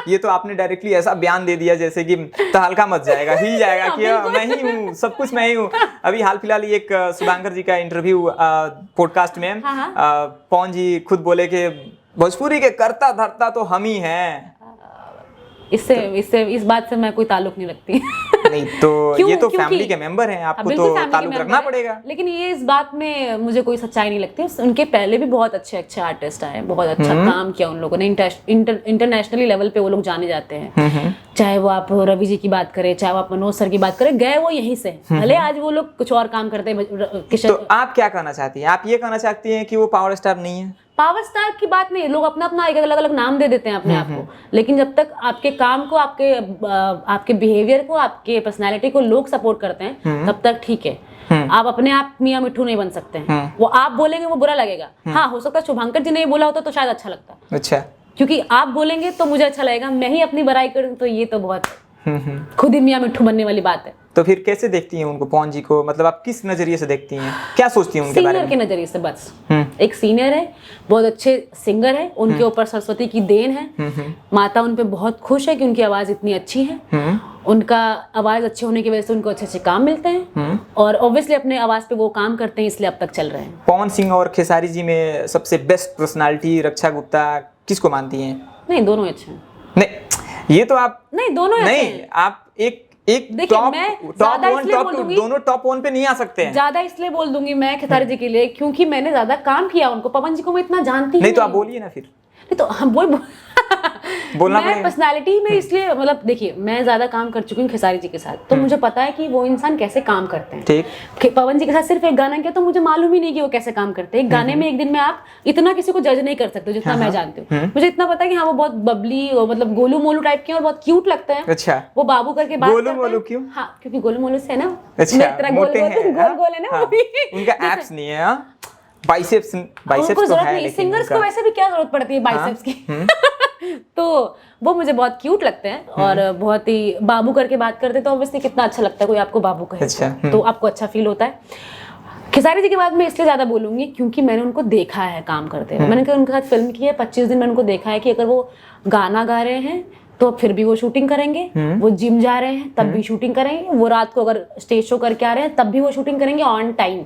ये तो आपने डायरेक्टली ऐसा बयान दे दिया जैसे कि तहलका मच जाएगा, हिल जाएगा कि मैं ही हूँ, सब कुछ मैं ही हूँ। अभी हाल फिलहाल एक शुभांकर जी का इंटरव्यू पॉडकास्ट में पवन जी खुद बोले कि भोजपुरी के करता धरता तो हम ही हैं। इससे इस बात से मैं कोई ताल्लुक नहीं रखती। नहीं तो ये तो फैमिली के मेंबर हैं, आपको तो ताल्लुक रखना पड़ेगा। लेकिन ये इस बात में मुझे कोई सच्चाई नहीं लगती। उनके पहले भी बहुत अच्छे आर्टिस्ट आए, बहुत अच्छा काम किया उन लोगों ने, इंटरनेशनली लेवल पे वो लोग जाने जाते हैं। चाहे वो आप रवि जी की बात करें, चाहे वो आप मनोज सर की बात करें, गए वो यहीं से, भले आज वो लोग कुछ और काम करते हैं। तो आप क्या कहना चाहती हैं? आप ये कहना चाहती हैं कि वो पावर स्टार नहीं है? पावर स्टार की बात नहीं, लोग अपना अपना एक अलग अलग नाम दे देते हैं अपने आप को, लेकिन जब तक आपके काम को, आपके बिहेवियर को, आपके पर्सनालिटी को लोग सपोर्ट करते हैं तब तक ठीक है। आप अपने आप मियां मिठू नहीं बन सकते हैं। वो आप बोलेंगे वो बुरा लगेगा। हाँ, हो सकता है शुभांकर जी ने बोला होता तो शायद अच्छा लगता। अच्छा, क्योंकि आप बोलेंगे तो मुझे अच्छा लगेगा, मैं ही अपनी बड़ाई करूं तो ये तो बहुत खुद ही मियां मिठू बनने वाली बात है। तो फिर कैसे देखती हैं उनको, पवन जी को? मतलब आप किस नजरिए से देखती हैं, क्या सोचती हैं उनके बारे में? सीनियर के नजरिए से बस। एक सीनियर है, बहुत अच्छे सिंगर है, उनके ऊपर सरस्वती की देन है। माता उन पे बहुत खुश है कि उनकी आवाज इतनी अच्छी है। उनका आवाज अच्छे होने की वजह से उनको अच्छे अच्छे काम मिलते हैं और ऑब्वियसली अपने आवाज पे वो काम करते हैं, इसलिए अब तक चल रहे हैं। पवन सिंह और खेसारी जी में सबसे बेस्ट पर्सनालिटी रक्षा गुप्ता किसको मानती हैं? नहीं, दोनों ही अच्छे हैं। नहीं, ये तो आप नहीं, दोनों अच्छे नहीं, हैं। आप एक टॉप वन, टॉप टू, दोनों टॉप वन पे नहीं आ सकते हैं। ज्यादा इसलिए बोल दूंगी मैं खेसारी जी के लिए क्योंकि मैंने ज्यादा काम किया उनको। पवन जी को मैं इतना जानती नहीं तो आप बोलिए ना फिर। नहीं तो हम बोलना मैं पर्सनालिटी में इसलिए, मतलब देखिए मैं ज्यादा काम कर चुकी हूँ खेसारी जी के साथ, तो मुझे पता है कि वो इंसान कैसे काम करते हैं। ठीक। पवन जी के साथ सिर्फ एक गाना किया तो मुझे मालूम ही नहीं कि वो कैसे काम करते हैं। एक गाने में एक दिन में आप इतना किसी को जज नहीं कर सकते जितना मैं जानती हूँ। मुझे इतना पता है कि हाँ वो बहुत बबली, मतलब गोलू मोलू टाइप के और बहुत क्यूट लगते हैं। अच्छा, वो बाबू करके बात गोलू मोलू क्यों? हाँ, क्योंकि गोलू मोलू से है ना, अच्छा, मोटे हैं, गोल है ना, उनका एब्स नहीं है, बाइसेप्स तो है। सिंगर्स को वैसे भी क्या जरूरत पड़ती है बाइसेप्स की। तो वो मुझे बहुत क्यूट लगते हैं और बहुत ही बाबू करके बात करते, तो ऑब्वियसली कितना अच्छा लगता है कोई आपको बाबू कहे। अच्छा, तो आपको अच्छा फील होता है। खेसारी जी के बाद मैं इसलिए ज्यादा बोलूंगी क्योंकि मैंने उनको देखा है काम करते हुए। मैंने उनके साथ फिल्म की है 25 दिन, मैंने उनको देखा है कि अगर वो गाना गा रहे हैं तो फिर भी वो शूटिंग करेंगे, वो जिम जा रहे हैं तब भी शूटिंग करेंगे, वो रात को अगर स्टेज शो करके आ रहे हैं तब भी वो शूटिंग करेंगे ऑन टाइम।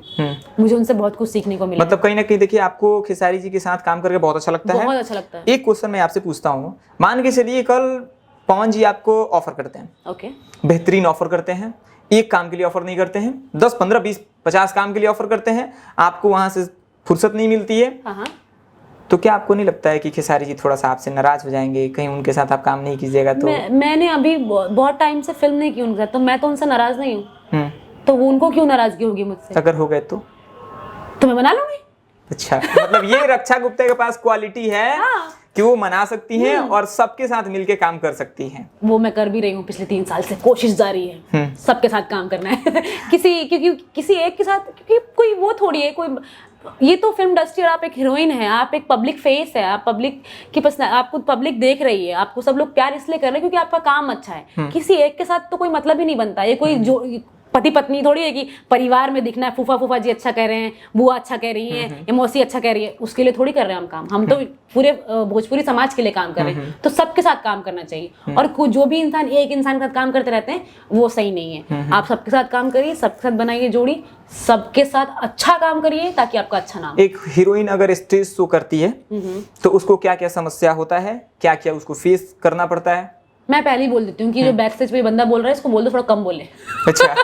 मुझे उनसे बहुत कुछ सीखने को मिला। मतलब कहीं ना कहीं देखिए आपको खेसारी जी के साथ काम करके बहुत अच्छा लगता है। बहुत अच्छा लगता है। एक क्वेश्चन मैं आपसे पूछता हूँ, मान के चलिए कल पवन जी आपको ऑफर करते हैं, ओके, बेहतरीन ऑफर करते हैं, एक काम के लिए ऑफर नहीं करते हैं, 10, 15, 20, 50 काम के लिए ऑफर करते हैं, आपको वहां से फुर्सत नहीं मिलती है, तो क्या आपको नहीं लगता है कि खेसारी जी थोड़ा सा आपसे नाराज हो जाएंगे, कहीं उनके साथ आप काम नहीं कीजिएगा? तो मैंने अभी बहुत टाइम से फिल्म नहीं की उनके साथ, तो मैं तो उनसे नाराज नहीं हूँ, तो वो उनको क्यों नाराजगी होगी मुझसे? अगर हो गए तो मैं मना लूंगी। अच्छा, मतलब ये रक्षा गुप्ता के पास क्वालिटी है कि वो मना सकती हैं और सबके साथ मिलके काम कर सकती हैं। वो मैं कर भी रही हूँ पिछले 3 साल से, कोशिश जारी है सबके साथ काम करना है। क्योंकि किसी एक के साथ, क्योंकि कोई वो थोड़ी है, कोई ये तो फिल्म इंडस्ट्री, और आप एक हीरोइन है, आप एक पब्लिक फेस है, आप पब्लिक की आपको पब्लिक देख रही है, आपको सब लोग प्यार इसलिए कर रहे हैं क्योंकि आपका काम अच्छा है। किसी एक के साथ तो कोई मतलब ही नहीं बनता। ये कोई जो पति पत्नी थोड़ी है कि परिवार में दिखना है, फूफा जी अच्छा कह रहे हैं, बुआ अच्छा कह रही है, या मौसी अच्छा कह रही है, उसके लिए थोड़ी कर रहे हैं हम काम। हम तो पूरे भोजपुरी समाज के लिए काम कर रहे हैं, तो सबके साथ काम करना चाहिए। और जो भी इंसान एक इंसान के साथ काम करते रहते हैं वो सही नहीं है। आप सबके साथ काम करिए, सबके साथ बनाइए जोड़ी, सबके साथ अच्छा काम करिए ताकि आपका अच्छा नाम। एक हीरोइन अगर स्टेज शो करती है तो उसको क्या क्या समस्या होता है, क्या क्या उसको फेस करना पड़ता है? मैं पहले ही बोल देती हूँ कि जो बैक स्टेज पे बंदा बोल रहा है इसको बोल दो थोड़ा कम बोले। अच्छा।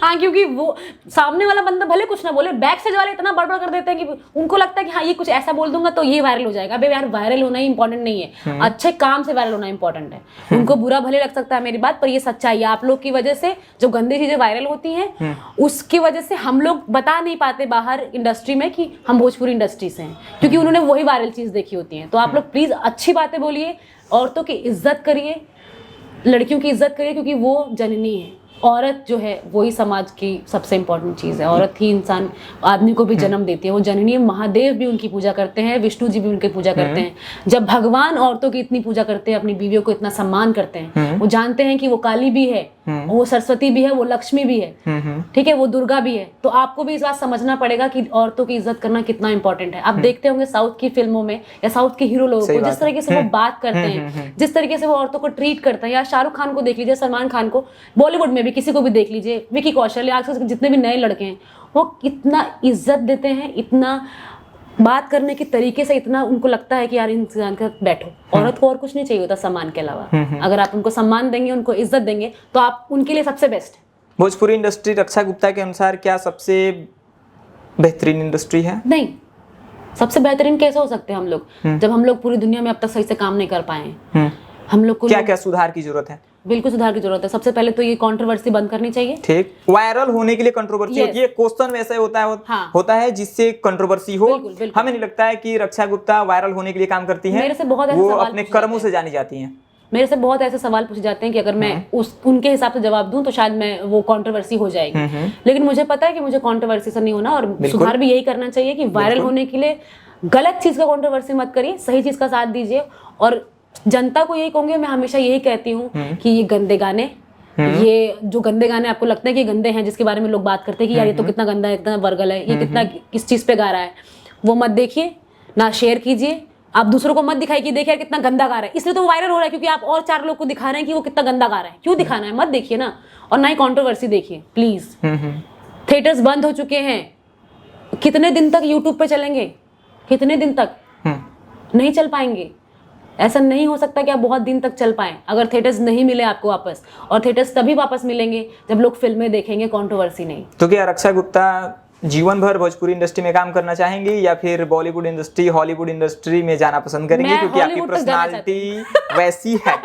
हाँ, क्योंकि वो सामने वाला बंदा भले कुछ ना बोले, बैक स्टेज वाले इतना बड़बड़ कर देते हैं कि उनको लगता है कि हाँ ये कुछ ऐसा बोल दूंगा तो ये वायरल हो जाएगा। अबे यार, वायरल होना ही इंपॉर्टेंट नहीं है, अच्छे काम से वायरल होना इंपॉर्टेंट है। उनको बुरा भले लग सकता है मेरी बात, पर ये सच्चाई है। आप लोग की वजह से जो गंदी चीजें वायरल होती हैं, उसकी वजह से हम लोग बता नहीं पाते बाहर इंडस्ट्री में कि हम भोजपुरी इंडस्ट्री से हैं, क्योंकि उन्होंने वही वायरल चीज देखी होती है। तो आप लोग प्लीज अच्छी बातें बोलिए, औरतों की इज्जत करिए, लड़कियों की इज्जत करिए, क्योंकि वो जननी है। औरत जो है वही समाज की सबसे इम्पोर्टेंट चीज़ है। औरत ही इंसान आदमी को भी जन्म देती है, वो जननी। महादेव भी उनकी पूजा करते हैं, विष्णु जी भी उनकी पूजा करते हैं। जब भगवान औरतों की इतनी पूजा करते हैं, अपनी बीवियों को इतना सम्मान करते हैं, वो जानते हैं कि वो काली भी है, वो सरस्वती भी है, वो लक्ष्मी भी है, ठीक है, वो दुर्गा भी है। तो आपको भी इस बात समझना पड़ेगा कि औरतों की इज्जत करना कितना इंपॉर्टेंट है। आप देखते होंगे साउथ की फिल्मों में या साउथ के हीरो लोगों को जिस तरीके से वो बात करते हैं, जिस तरीके से वो औरतों को ट्रीट करते हैं, या शाहरुख खान को देख लीजिए, सलमान खान को, बॉलीवुड में भी किसी को भी देख लीजिए, विकी कौशल, आजकल जितने भी नए लड़के हैं, वो कितना इज्जत देते हैं, इतना बात करने के तरीके से, इतना उनको लगता है कि यार इंसान का बैठो। औरत को और कुछ नहीं चाहिए होता सम्मान के अलावा। अगर आप उनको सम्मान देंगे, उनको इज्जत देंगे, तो आप उनके लिए सबसे बेस्ट है। भोजपुरी इंडस्ट्री रक्षा गुप्ता के अनुसार क्या सबसे बेहतरीन इंडस्ट्री है? नहीं, सबसे बेहतरीन कैसे हो सकते हैं हम लोग, जब हम लोग पूरी दुनिया में अब तक सही से काम नहीं कर पाए हैं। हम लोग को क्या क्या सुधार की जरूरत है? बिल्कुल सुधार की जरूरत है। सबसे पहले तो ये कंट्रोवर्सी बंद करनी चाहिए। ठीक, वायरल होने के लिए कंट्रोवर्सी होती है, क्वेश्चन वैसे होता है जिससे कंट्रोवर्सी हो। हमें नहीं लगता है कि रक्षा गुप्ता वायरल होने के लिए काम करती हैं। मेरे से बहुत ऐसे वो सवाल अपने कर्मों से जानी जाती हैं। मेरे से बहुत ऐसे सवाल पूछे जाते हैं कि अगर मैं उनके हिसाब से जवाब दूं तो शायद मैं वो कंट्रोवर्सी हो जाएगी। लेकिन मुझे पता है कि मुझे कंट्रोवर्सी से नहीं होना, और सुधार भी यही करना चाहिए कि वायरल होने के लिए गलत चीज का कंट्रोवर्सी मत करिए, सही चीज का साथ दीजिए। और जनता को यही कहूंगी, मैं हमेशा यही कहती हूँ कि ये गंदे गाने, ये जो गंदे गाने आपको लगता है कि गंदे हैं, जिसके बारे में लोग बात करते हैं कि यार ये तो कितना गंदा है, कितना वर्गल है, ये कितना किस चीज पे गा रहा है, वो मत देखिए, ना शेयर कीजिए। आप दूसरों को मत दिखाइए कि देखिए यार कितना गंदा गा रहा है, इसलिए तो वायरल हो रहा है क्योंकि आप और 4 लोग को दिखा रहे हैं कि वो कितना गंदा गा रहा है। क्यों दिखाना है? मत देखिए ना। और ना ही कंट्रोवर्सी देखिए प्लीज। थिएटर्स बंद हो चुके हैं, कितने दिन तक यूट्यूब पे चलेंगे? कितने दिन तक? नहीं चल पाएंगे। ऐसा नहीं हो सकता कि आप बहुत दिन तक चल पाएं अगर थिएटर्स नहीं मिले आपको वापस। और थिएटर्स तभी वापस मिलेंगे जब लोग फिल्में देखेंगे, कंट्रोवर्सी नहीं। तो क्या रक्षा गुप्ता जीवन भर भोजपुरी इंडस्ट्री में काम करना चाहेंगी या फिर बॉलीवुड इंडस्ट्री, हॉलीवुड इंडस्ट्री में जाना पसंद करेंगी, क्योंकि आपकी पर्सनालिटी वैसी है?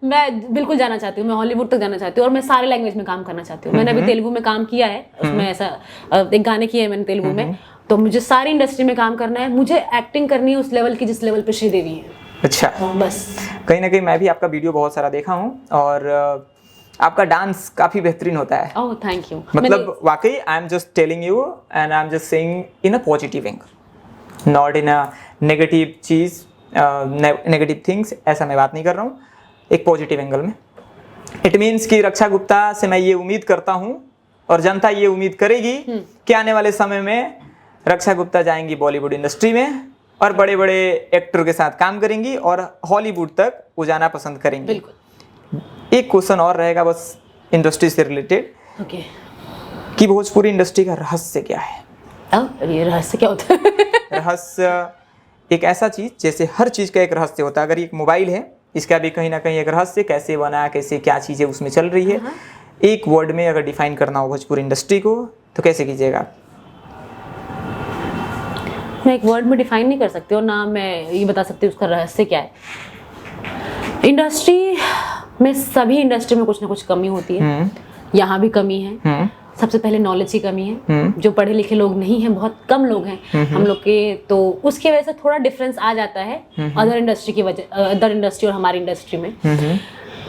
मैं बिल्कुल जाना चाहती हूँ, मैं हॉलीवुड तक जाना चाहती हूँ, और मैं सारे लैंग्वेज में काम करना चाहती हूँ। मैंने अभी तेलुगु में काम किया है, उसमें ऐसा एक गाने किए हैं मैंने तेलुगु में। तो मुझे सारी इंडस्ट्री में काम करना है, मुझे एक्टिंग करनी है उस लेवल की जिस लेवल पे श्रीदेवी है। अच्छा, बस कहीं ना कहीं मैं भी आपका वीडियो बहुत सारा देखा हूँ और आपका डांस काफी बेहतरीन होता है। Oh thank you. मतलब वाकई I am just telling you and I am just saying in a positive angle, not in a negative चीज, नेगेटिव थिंग्स, ऐसा मैं बात नहीं कर रहा हूँ, एक पॉजिटिव एंगल में। इट मीन्स कि रक्षा गुप्ता से मैं ये उम्मीद करता हूँ और जनता ये उम्मीद करेगी कि आने वाले समय में रक्षा गुप्ता जाएंगी बॉलीवुड इंडस्ट्री में और बड़े बड़े एक्टर के साथ काम करेंगी और हॉलीवुड तक वो जाना पसंद करेंगी। बिल्कुल। एक क्वेश्चन और रहेगा बस इंडस्ट्री से रिलेटेड, ओके, कि भोजपुरी इंडस्ट्री का रहस्य क्या है? ये रहस्य क्या होता है? रहस्य एक ऐसा चीज, जैसे हर चीज का एक रहस्य होता है। अगर एक मोबाइल है, इसका भी कहीं ना कहीं एक रहस्य, कैसे बना, कैसे क्या चीजें उसमें चल रही है। एक वर्ड में अगर डिफाइन करना हो भोजपुरी इंडस्ट्री को तो कैसे कीजिएगा? मैं एक वर्ड में डिफाइन नहीं कर सकती और ना मैं ये बता सकती उसका रहस्य क्या है। इंडस्ट्री में, सभी इंडस्ट्री में कुछ ना कुछ कमी होती है, यहाँ भी कमी है। सबसे पहले नॉलेज की कमी है, जो पढ़े लिखे लोग नहीं हैं, बहुत कम लोग हैं हम लोग के, तो उसकी वजह से थोड़ा डिफरेंस आ जाता है अदर इंडस्ट्री की वजह, अदर इंडस्ट्री और हमारी इंडस्ट्री में।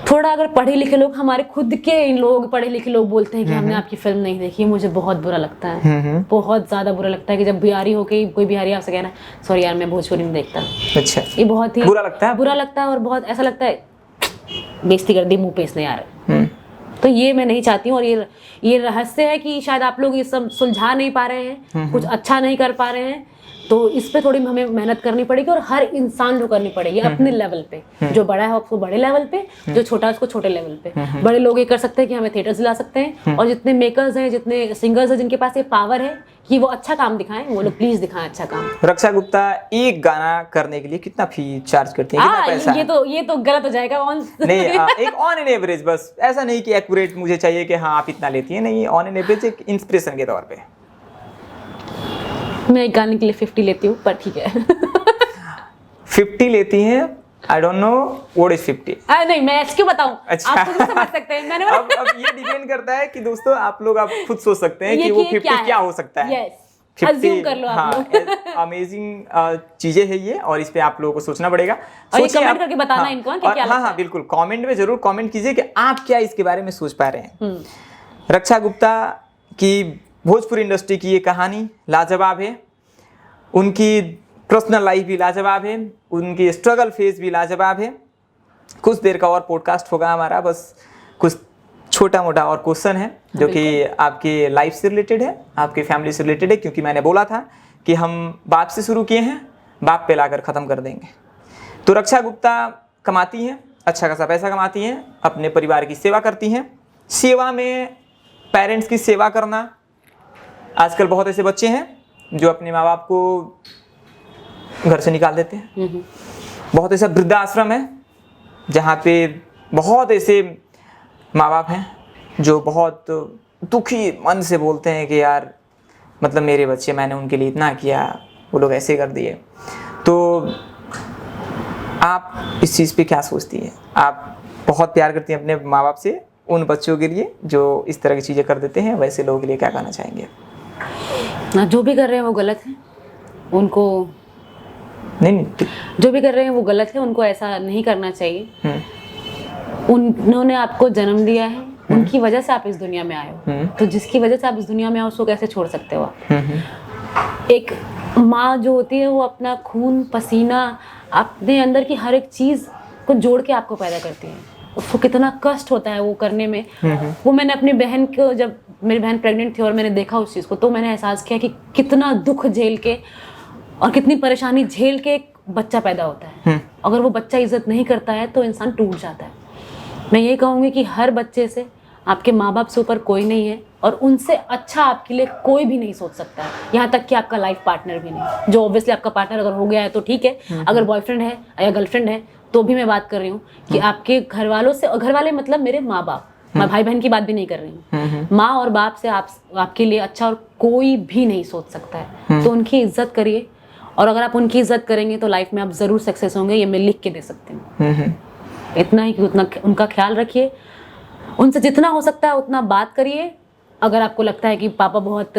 थोड़ा अगर पढ़े लिखे लोग, हमारे खुद के इन लोग पढ़े लिखे लोग बोलते हैं कि हमने आपकी फिल्म नहीं देखी, मुझे बहुत बुरा लगता है, बहुत ज़्यादा बुरा लगता है कि जब बिहारी हो के कोई बिहारी आपसे कहना सॉरी यार मैं भोजपुरी नहीं देखता। अच्छा, ये बहुत ही बुरा लगता है? बुरा लगता है और बहुत ऐसा लगता है बेइज्जती कर दी मुंह पे इसने यार। तो ये मैं नहीं चाहती हूँ, और ये रहस्य है कि शायद आप लोग ये सब सुलझा नहीं पा रहे हैं, कुछ अच्छा नहीं कर पा रहे हैं, तो इस पे थोड़ी हमें मेहनत करनी पड़ेगी और हर इंसान को करनी पड़ेगी अपने लेवल पे। जो बड़ा है उसको बड़े लेवल पे, जो छोटा है उसको छोटे लेवल पे। बड़े लोग ये कर सकते हैं कि हमें थिएटर्स ला सकते हैं, और जितने मेकर्स हैं, जितने सिंगर्स हैं, जिनके पास ये पावर है कि वो अच्छा काम दिखाएं, वो लोग प्लीज दिखाएं अच्छा काम। रक्षा गुप्ता एक गाना करने के लिए कितना फी चार्ज करती हैं, कितना पैसा ये तो गलत हो जाएगा ऑन नहीं एक ऑन एन एवरेज, बस ऐसा नहीं कि एक्यूरेट मुझे चाहिए कि हाँ आप इतना लेती हैं, नहीं ऑन एन एवरेज एक इंस्पिरेशन के तौर पे। मैं एक गाने के लिए 50 लेती हूँ, पर ठीक है 50 लेती हैं, I don't know what is 50। नहीं मैं क्यों बताऊं, अच्छा। आप खुद समझ सकते हैं। मैंने अब ये डिपेंड करता है कि दोस्तों आप लोग आप खुद सोच सकते हैं कि वो 50 क्या हो सकता है। यस, अज्यूम कर लो आप लोग। अमेजिंग चीजें है ये, और इस पे आप लोगों को सोचना पड़ेगा। और ये कमेंट करके बताना हाँ, इनको कि क्या लगता है। हाँ बिल्कुल, कमेंट में जरूर कमेंट कीजिए कि आप क्या इसके बारे में सोच पा रहे हैं। रक्षा गुप्ता की भोजपुरी इंडस्ट्री की ये कहानी लाजवाब है, उनकी पर्सनल लाइफ भी लाजवाब है, उनकी स्ट्रगल फेज भी लाजवाब है। कुछ देर का और पॉडकास्ट होगा हमारा, बस कुछ छोटा मोटा और क्वेश्चन है जो कि आपके लाइफ से रिलेटेड है, आपके फैमिली से रिलेटेड है, क्योंकि मैंने बोला था कि हम बाप से शुरू किए हैं, बाप पे लाकर ख़त्म कर देंगे। तो रक्षा गुप्ता कमाती हैं, अच्छा खासा पैसा कमाती हैं, अपने परिवार की सेवा करती हैं। सेवा में पेरेंट्स की सेवा करना, आजकल बहुत ऐसे बच्चे हैं जो अपने माँ बाप को घर से निकाल देते हैं। बहुत ऐसा वृद्धाश्रम है जहाँ पे बहुत ऐसे माँ बाप हैं जो बहुत दुखी मन से बोलते हैं कि यार मतलब मेरे बच्चे, मैंने उनके लिए इतना किया, वो लोग ऐसे कर दिए। तो आप इस चीज़ पे क्या सोचती हैं? आप बहुत प्यार करती हैं अपने माँ बाप से, उन बच्चों के लिए जो इस तरह की चीज़ें कर देते हैं, वैसे लोगों के लिए क्या कहना चाहेंगे? जो भी कर रहे हैं वो गलत है, उनको नहीं जो भी कर रहे हैं वो गलत है, उनको ऐसा नहीं करना चाहिए। उन्होंने आपको जन्म दिया है, उनकी वजह से आप इस दुनिया में आए हो, तो जिसकी वजह से आप इस दुनिया में आओ उसको कैसे छोड़ सकते हो आप? एक माँ जो होती है वो अपना खून पसीना, अपने अंदर की हर एक चीज़ को जोड़ के आपको पैदा करती है। उसको कितना कष्ट होता है वो करने में। वो मैंने अपनी बहन को, जब मेरी बहन प्रेग्नेंट थी और मैंने देखा उस चीज़ को, तो मैंने एहसास किया कि कितना दुख झेल के और कितनी परेशानी झेल के एक बच्चा पैदा होता है। अगर वो बच्चा इज्जत नहीं करता है तो इंसान टूट जाता है। मैं ये कहूँगी कि हर बच्चे से आपके माँ बाप से ऊपर कोई नहीं है, और उनसे अच्छा आपके लिए कोई भी नहीं सोच सकता है, यहाँ तक कि आपका लाइफ पार्टनर भी नहीं। जो ऑब्वियसली आपका पार्टनर अगर हो गया है तो ठीक है, अगर बॉयफ्रेंड है या गर्लफ्रेंड है तो भी मैं बात कर रही हूँ कि आपके घर वालों से, घर वाले मतलब मेरे माँ बाप, मैं भाई बहन की बात भी नहीं कर रही हूँ, माँ और बाप से आपके लिए अच्छा और कोई भी नहीं सोच सकता है। तो उनकी इज्जत करिए, और अगर आप उनकी इज्जत करेंगे तो लाइफ में आप ज़रूर सक्सेस होंगे, ये मैं लिख के दे सकती हूँ। इतना ही कि उतना उनका ख्याल रखिए, उनसे जितना हो सकता है उतना बात करिए। अगर आपको लगता है कि पापा बहुत,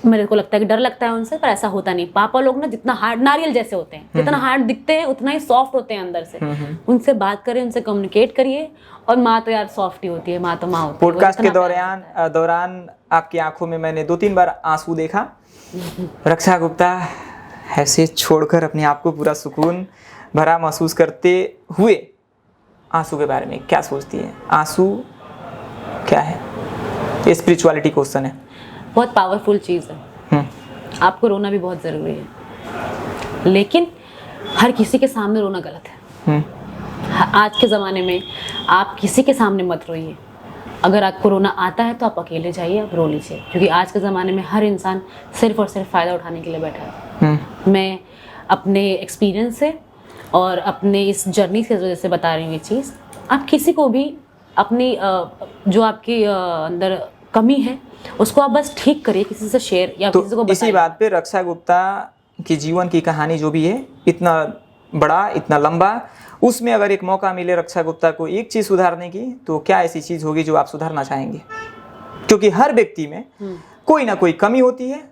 मेरे को लगता है कि डर लगता है उनसे, पर ऐसा होता नहीं। पापा लोग ना जितना हार्ड, नारियल जैसे होते हैं, जितना हार्ड दिखते हैं उतना ही सॉफ्ट होते हैं अंदर से। उनसे बात करिए, उनसे कम्युनिकेट करिए। और माँ तो यार सॉफ्ट ही होती है, माँ तो माँ होती है। पॉडकास्ट के दौरान आपकी आंखों में मैंने 2-3 बार आंसू देखा। रक्षा गुप्ता ऐसे छोड़कर अपने आप को पूरा सुकून भरा महसूस करते हुए आंसू के बारे में क्या सोचती है? आंसू क्या है? ये स्पिरिचुअलिटी क्वेश्चन है, बहुत पावरफुल चीज़ है। आपको रोना भी बहुत ज़रूरी है, लेकिन हर किसी के सामने रोना गलत है। आज के ज़माने में आप किसी के सामने मत रोइए। अगर आपको रोना आता है तो आप अकेले जाइए, आप रो लीजिए, क्योंकि आज के ज़माने में हर इंसान सिर्फ और सिर्फ फ़ायदा उठाने के लिए बैठा है। मैं अपने एक्सपीरियंस से और अपने इस जर्नी की वजह से बता रही हूँ ये चीज़। आप किसी को भी अपनी जो आपकी अंदर कमी है उसको आप बस ठीक करिए, किसी से शेयर या तो किसी को बताइए। इसी बात पे रक्षा गुप्ता की जीवन की कहानी जो भी है, इतना बड़ा, इतना लंबा, उसमें अगर एक मौका मिले रक्षा गुप्ता को एक चीज़ सुधारने की, तो क्या ऐसी चीज़ होगी जो आप सुधारना चाहेंगे? क्योंकि हर व्यक्ति में कोई ना कोई कमी होती है,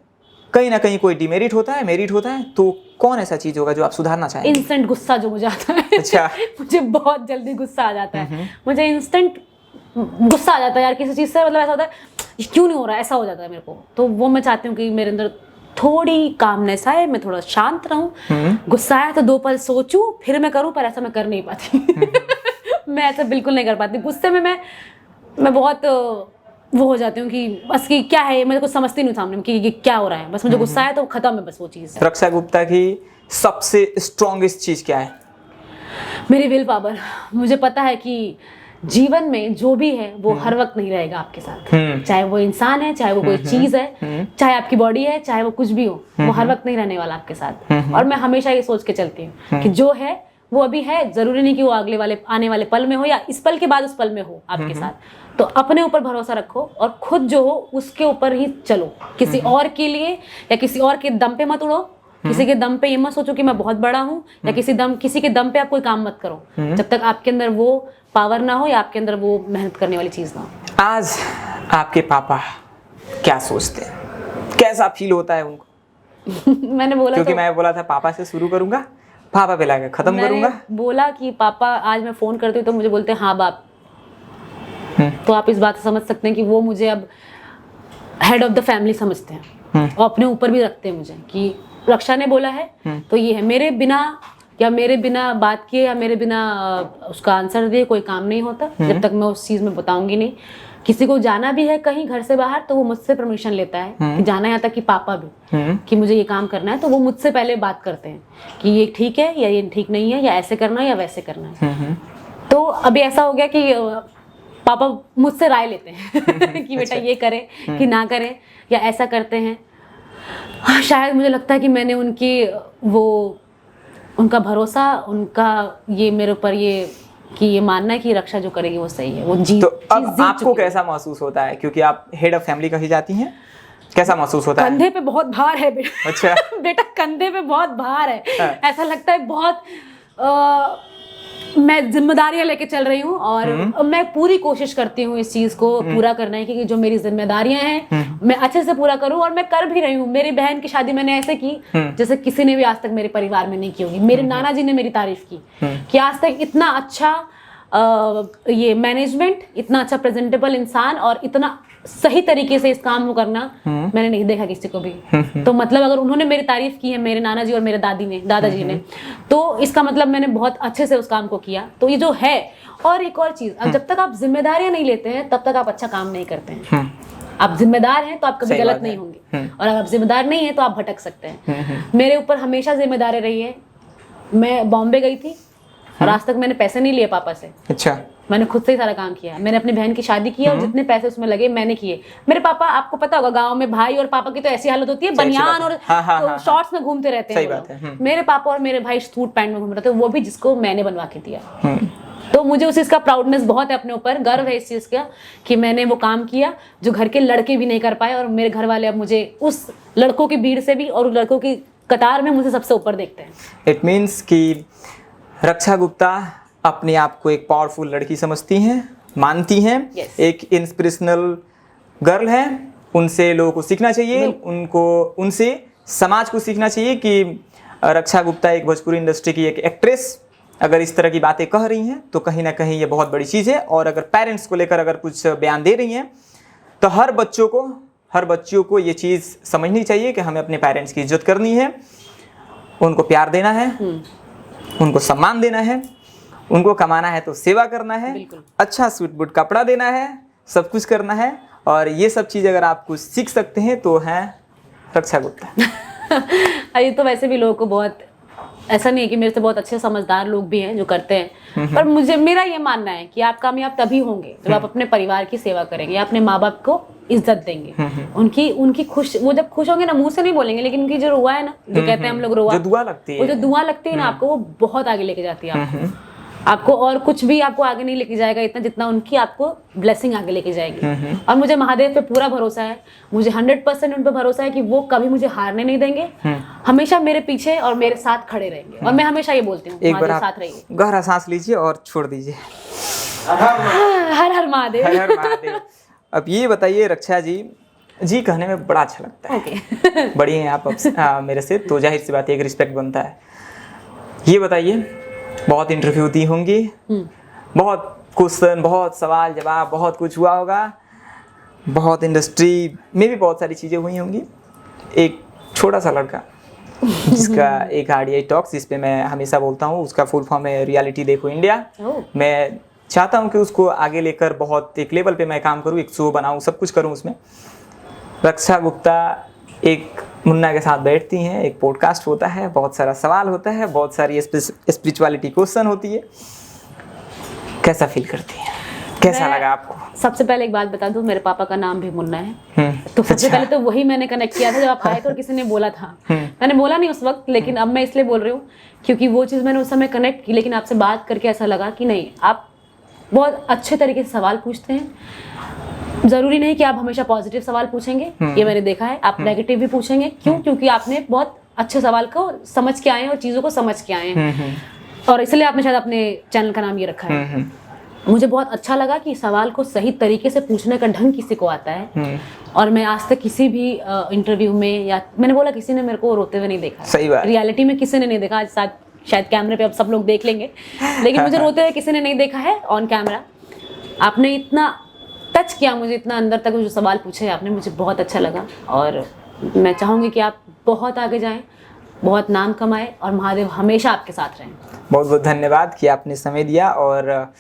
कहीं ना कहीं कोई डिमेरिट होता है, मेरिट होता है। तो कौन ऐसा चीज़ होगा जो आप सुधारना चाहेंगे? इंस्टेंट गुस्सा जो मुझे आता है। अच्छा। मुझे बहुत जल्दी गुस्सा आ जाता है, मुझे इंस्टेंट गुस्सा आ जाता है यार किसी चीज़ से। मतलब ऐसा होता है क्यों नहीं हो रहा है, ऐसा हो जाता है मेरे को। तो वो मैं चाहती हूँ कि मेरे अंदर थोड़ी कामनेस आए, मैं थोड़ा शांत रहूं। गुस्सा आया तो 2 पल सोचूं फिर मैं करूं, पर ऐसा मैं कर नहीं पाती। मैं ऐसा बिल्कुल नहीं कर पाती। गुस्से में मैं बहुत वो हो जाती हूँ कि बस कि क्या है, मैं कुछ समझती नहीं सामने में कि ये क्या हो रहा है, बस मुझे गुस्सा है तो खत्म है बस वो चीज़। रक्षा गुप्ता की सबसे स्ट्रॉन्गेस्ट चीज क्या है? मेरी विल पावर। मुझे पता है कि जीवन में जो भी है वो हर वक्त नहीं रहेगा आपके साथ, चाहे वो इंसान है, चाहे वो कोई चीज है, चाहे आपकी बॉडी है, चाहे वो कुछ भी हो, वो हर वक्त नहीं रहने वाला आपके साथ। और मैं हमेशा ये सोच के चलती हूँ कि जो है वो अभी है, जरूरी नहीं कि वो अगले वाले आने वाले पल में हो या इस पल के बाद उस पल में हो आपके साथ। तो अपने ऊपर भरोसा रखो और खुद जो हो उसके ऊपर ही चलो, किसी और के लिए या किसी और के दम पे मत उड़ो, किसी के दम पे ये मत सोचो कि मैं बहुत बड़ा हूँ, या किसी के दम पे आप कोई काम मत करो जब तक आपके अंदर वो पावर ना हो या आपके अंदर वो मेहनत करने वाली चीज ना हो। आज आपके पापा क्या सोचते हैं, कैसा फील होता है उनको? मैंने बोला क्योंकि तो, मैं बोला था पापा से शुरू करूंगा, पापा पे लाके खत्म मैंने करूंगा। बोला कि पापा, आज मैं फोन करती हूँ तो मुझे बोलते हैं हाँ बाप। तो आप इस बात से समझ सकते हैं कि वो मुझे अब हेड ऑफ द फैमिली समझते हैं और अपने ऊपर भी रखते हैं मुझे कि रक्षा ने बोला है तो ये है। मेरे बिना बात किए या मेरे बिना उसका आंसर दिए कोई काम नहीं होता जब तक मैं उस चीज में बताऊंगी नहीं। किसी को जाना भी है कहीं घर से बाहर तो वो मुझसे परमिशन लेता है कि जाना है, यहाँ तक कि पापा भी कि मुझे ये काम करना है तो वो मुझसे पहले बात करते हैं कि ये ठीक है या ये ठीक नहीं है, या ऐसे करना है या वैसे करना है। तो अभी ऐसा हो गया कि पापा मुझसे राय लेते हैं कि बेटा ये करे कि ना करे या ऐसा करते हैं। शायद मुझे लगता है कि मैंने उनका भरोसा, उनका ये मेरे ऊपर ये कि ये मानना है कि रक्षा जो करेगी वो सही है, वो तो अब आपको कैसा महसूस होता है, क्योंकि आप हेड ऑफ फैमिली कही जाती हैं, कैसा महसूस होता है? कंधे पे बहुत भार है बेटा। अच्छा बेटा कंधे पे बहुत भार है। हाँ। ऐसा लगता है बहुत मैं जिम्मेदारियां लेके चल रही हूँ और मैं पूरी कोशिश करती हूँ इस चीज को पूरा करने की, कि जो मेरी जिम्मेदारियां हैं मैं अच्छे से पूरा करूँ और मैं कर भी रही हूँ। मेरी बहन की शादी मैंने ऐसे की जैसे किसी ने भी आज तक मेरे परिवार में नहीं की होगी। मेरे नाना जी ने मेरी तारीफ की कि आज तक इतना अच्छा ये मैनेजमेंट, इतना अच्छा प्रेजेंटेबल इंसान और इतना सही तरीके से इस काम को करना मैंने नहीं देखा किसी को भी। तो मतलब अगर उन्होंने मेरी तारीफ की है, मेरे नाना जी और मेरे दादाजी ने, तो इसका मतलब मैंने बहुत अच्छे से उस काम को किया। तो ये जो है, और एक और चीज, अब जब तक आप जिम्मेदारियां नहीं लेते हैं तब तक आप अच्छा काम नहीं करते हैं। आप जिम्मेदार हैं तो आप कभी गलत नहीं होंगे, और अगर आप जिम्मेदार नहीं है तो आप भटक सकते हैं। मेरे ऊपर हमेशा जिम्मेदारी रही है। मैं बॉम्बे गई थी और आज तक मैंने पैसे नहीं लिए पापा से। अच्छा। मैंने खुद से ही सारा काम किया। मैंने अपनी बहन की शादी की और जितने पैसे उसमें लगे मैंने किए। मेरे पापा, आपको पता होगा गांव में भाई और पापा की तो ऐसी हालत होती है, बनियान और शॉर्ट्स में घूमते रहते हैं। मेरे पापा और मेरे भाई सूट पैंट में घूम रहे थे, वो भी जिसको मैंने बनवा के दिया। तो मुझे उस चीज का प्राउडनेस बहुत है, अपने ऊपर गर्व है इस चीज का कि मैंने वो काम किया जो घर के लड़के भी नहीं कर पाए। और मेरे घर वाले अब मुझे उस लड़कों की भीड़ से भी और लड़कों की कतार में मुझे सबसे ऊपर देखते हैं। इट मीन्स कि रक्षा गुप्ता अपने आप को एक पावरफुल लड़की समझती हैं, मानती हैं। Yes. एक इंस्पिरेशनल गर्ल है, उनसे लोगों को सीखना चाहिए, उनसे समाज को सीखना चाहिए कि रक्षा गुप्ता एक भोजपुरी इंडस्ट्री की एक एक्ट्रेस अगर इस तरह की बातें कह रही हैं तो कहीं ना कहीं ये बहुत बड़ी चीज़ है। और अगर पेरेंट्स को लेकर अगर कुछ बयान दे रही हैं तो हर बच्चियों को ये चीज़ समझनी चाहिए कि हमें अपने पेरेंट्स की इज्जत करनी है, उनको प्यार देना है, उनको सम्मान देना है, उनको कमाना है तो सेवा करना है, अच्छा सूट बूट कपड़ा देना है, सब कुछ करना है। और ये सब चीज़ अगर आप कुछ सीख सकते हैं तो हैं रक्षा गुप्ता। ये तो वैसे भी लोगों को बहुत, ऐसा नहीं है कि मेरे से बहुत अच्छे समझदार लोग भी हैं जो करते हैं, पर मेरा ये मानना है कि आप कामयाब तभी होंगे जब आप अपने परिवार की सेवा करेंगे, आप अपने माँ बाप को इज्जत देंगे, उनकी खुश, वो जब खुश होंगे ना, मुंह से नहीं बोलेंगे लेकिन उनकी जो रुआ है ना, जो कहते हैं हम लोग रुआ, जो दुआ लगती है, वो जो दुआ लगती है ना आपको, वो बहुत आगे लेके जाती है आपको और कुछ भी आपको आगे नहीं लेके जाएगा इतना जितना उनकी आपको ब्लेसिंग आगे लेके जाएगी। और मुझे महादेव पे पूरा भरोसा है, मुझे 100% उन पे भरोसा है कि वो कभी मुझे हारने नहीं देंगे, हमेशा मेरे पीछे और मेरे साथ खड़े रहेंगे। और मैं हमेशा ये बोलती हूँ, एक बार आप साथ रहिए, गहरा सांस लीजिए और छोड़ दीजिए। हर हर महादेव। हर हर महादेव। अब ये बताइए रक्षा जी कहने में बड़ा अच्छा लगता है। बड़ी हैं आप मेरे से, तो जाहिर सी बात है एक रिस्पेक्ट बनता है। ये बताइए, बहुत इंटरव्यू दी होंगी, बहुत क्वेश्चन, बहुत सवाल जवाब, बहुत कुछ हुआ होगा, बहुत इंडस्ट्री में भी बहुत सारी चीज़ें हुई होंगी। एक छोटा सा लड़का जिसका एक RDI टॉक्स, जिस पे मैं हमेशा बोलता हूँ, उसका फुल फॉर्म है रियलिटी देखो इंडिया। मैं चाहता हूँ कि उसको आगे लेकर बहुत एक लेवल पे मैं काम करूँ, एक शो बनाऊँ, सब कुछ करूँ उसमें। रक्षा गुप्ता एक मुन्ना के साथ बैठती हैं, एक पॉडकास्ट होता है, बहुत सारा सवाल होता है, बहुत सारी स्पिरिचुअलिटी क्वेश्चन होती है। कैसा फील करती हैं, कैसा लगा आपको? सबसे पहले एक बात बता दूं, मेरे पापा का नाम भी मुन्ना है। तो सबसे पहले तो वही मैंने कनेक्ट किया था जब आप आए थे और किसी ने बोला था। मैंने बोला नहीं उस वक्त, लेकिन अब मैं इसलिए बोल रही हूँ क्योंकि वो चीज़ मैंने उस समय कनेक्ट की, लेकिन आपसे बात करके ऐसा लगा कि नहीं, आप बहुत अच्छे तरीके से सवाल पूछते हैं। जरूरी नहीं कि आप हमेशा पॉजिटिव सवाल पूछेंगे, ये मैंने देखा है। आप नेगेटिव भी पूछेंगे, क्यों? क्योंकि आपने बहुत अच्छे सवाल को समझ के आए हैं और चीज़ों को समझ के आए हैं, और इसलिए आपने शायद अपने चैनल का नाम ये रखा है। मुझे बहुत अच्छा लगा कि सवाल को सही तरीके से पूछने का ढंग किसी को आता है, और मैं आज तक किसी भी इंटरव्यू में, या मैंने बोला किसी ने मेरे को रोते हुए नहीं देखा। सही बात। रियलिटी में किसी ने नहीं देखा, आज शायद कैमरे पे अब सब लोग देख लेंगे, लेकिन मुझे रोते हुए किसी ने नहीं देखा है ऑन कैमरा। आपने इतना टच किया मुझे, इतना अंदर तक जो सवाल पूछे आपने, मुझे बहुत अच्छा लगा। और मैं चाहूँगी कि आप बहुत आगे जाएं, बहुत नाम कमाएं, और महादेव हमेशा आपके साथ रहें। बहुत बहुत धन्यवाद कि आपने समय दिया, और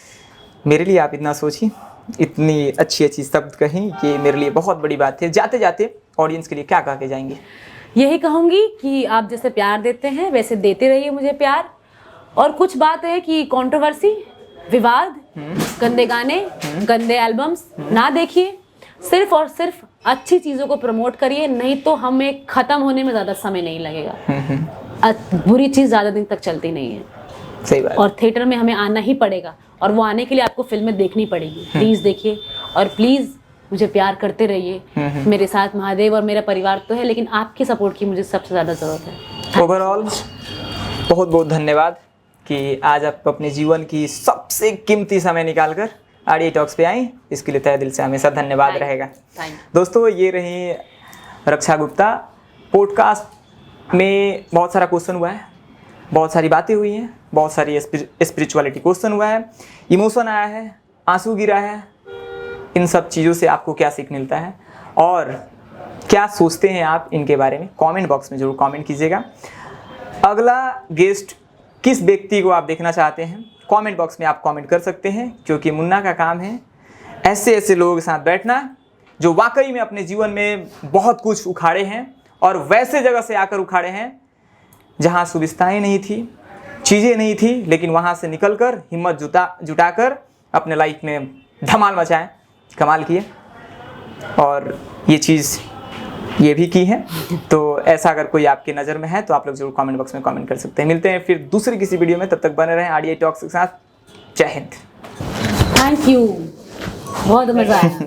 मेरे लिए आप इतना सोची, इतनी अच्छी अच्छी शब्द कहीं कि मेरे लिए बहुत बड़ी बात है। जाते जाते ऑडियंस के लिए क्या कह के जाएंगे? यही कहूँगी कि आप जैसे प्यार देते हैं वैसे देते रहिए मुझे प्यार। और कुछ बात है कि कंट्रोवर्सी, विवाद, गंदे गाने, गंदे एल्बम्स ना देखिए, सिर्फ और सिर्फ अच्छी चीज़ों को प्रमोट करिए, नहीं तो हमें ख़त्म होने में ज़्यादा समय नहीं लगेगा। बुरी चीज़ ज़्यादा दिन तक चलती नहीं है। सही बात। और थिएटर में हमें आना ही पड़ेगा, और वो आने के लिए आपको फिल्में देखनी पड़ेगी। प्लीज़ देखिए, और प्लीज़ मुझे प्यार करते रहिए। मेरे साथ महादेव और मेरा परिवार तो है, लेकिन आपकी सपोर्ट की मुझे सबसे ज़्यादा ज़रूरत है। ओवरऑल बहुत बहुत धन्यवाद कि आज आप अपने जीवन की सबसे कीमती समय निकालकर आरडीआई टॉक्स पे आई। इसके लिए तहे दिल से हमेशा धन्यवाद रहेगा। दोस्तों, ये रही रक्षा गुप्ता। पॉडकास्ट में बहुत सारा क्वेश्चन हुआ है, बहुत सारी बातें हुई हैं, बहुत सारी स्पिरिचुअलिटी क्वेश्चन हुआ है, इमोशन आया है, आंसू गिरा है। इन सब चीज़ों से आपको क्या सीख मिलता है और क्या सोचते हैं आप इनके बारे में, कमेंट बॉक्स में जरूर कमेंट कीजिएगा। अगला गेस्ट किस व्यक्ति को आप देखना चाहते हैं, कमेंट बॉक्स में आप कमेंट कर सकते हैं, क्योंकि मुन्ना का काम है ऐसे ऐसे लोगों के साथ बैठना जो वाकई में अपने जीवन में बहुत कुछ उखाड़े हैं, और वैसे जगह से आकर उखाड़े हैं जहाँ सुविधाएँ नहीं थी, चीज़ें नहीं थी, लेकिन वहाँ से निकलकर हिम्मत जुटाकर अपने लाइफ में धमाल मचाएं, कमाल किए, और ये चीज़ ये भी की है। तो ऐसा अगर कोई आपकी नज़र में है तो आप लोग जरूर कमेंट बॉक्स में कमेंट कर सकते हैं। मिलते हैं फिर दूसरी किसी वीडियो में, तब तक बने रहें आरडीआई टॉक्स के साथ। जय हिंद। थैंक यू, बहुत मज़ा आया।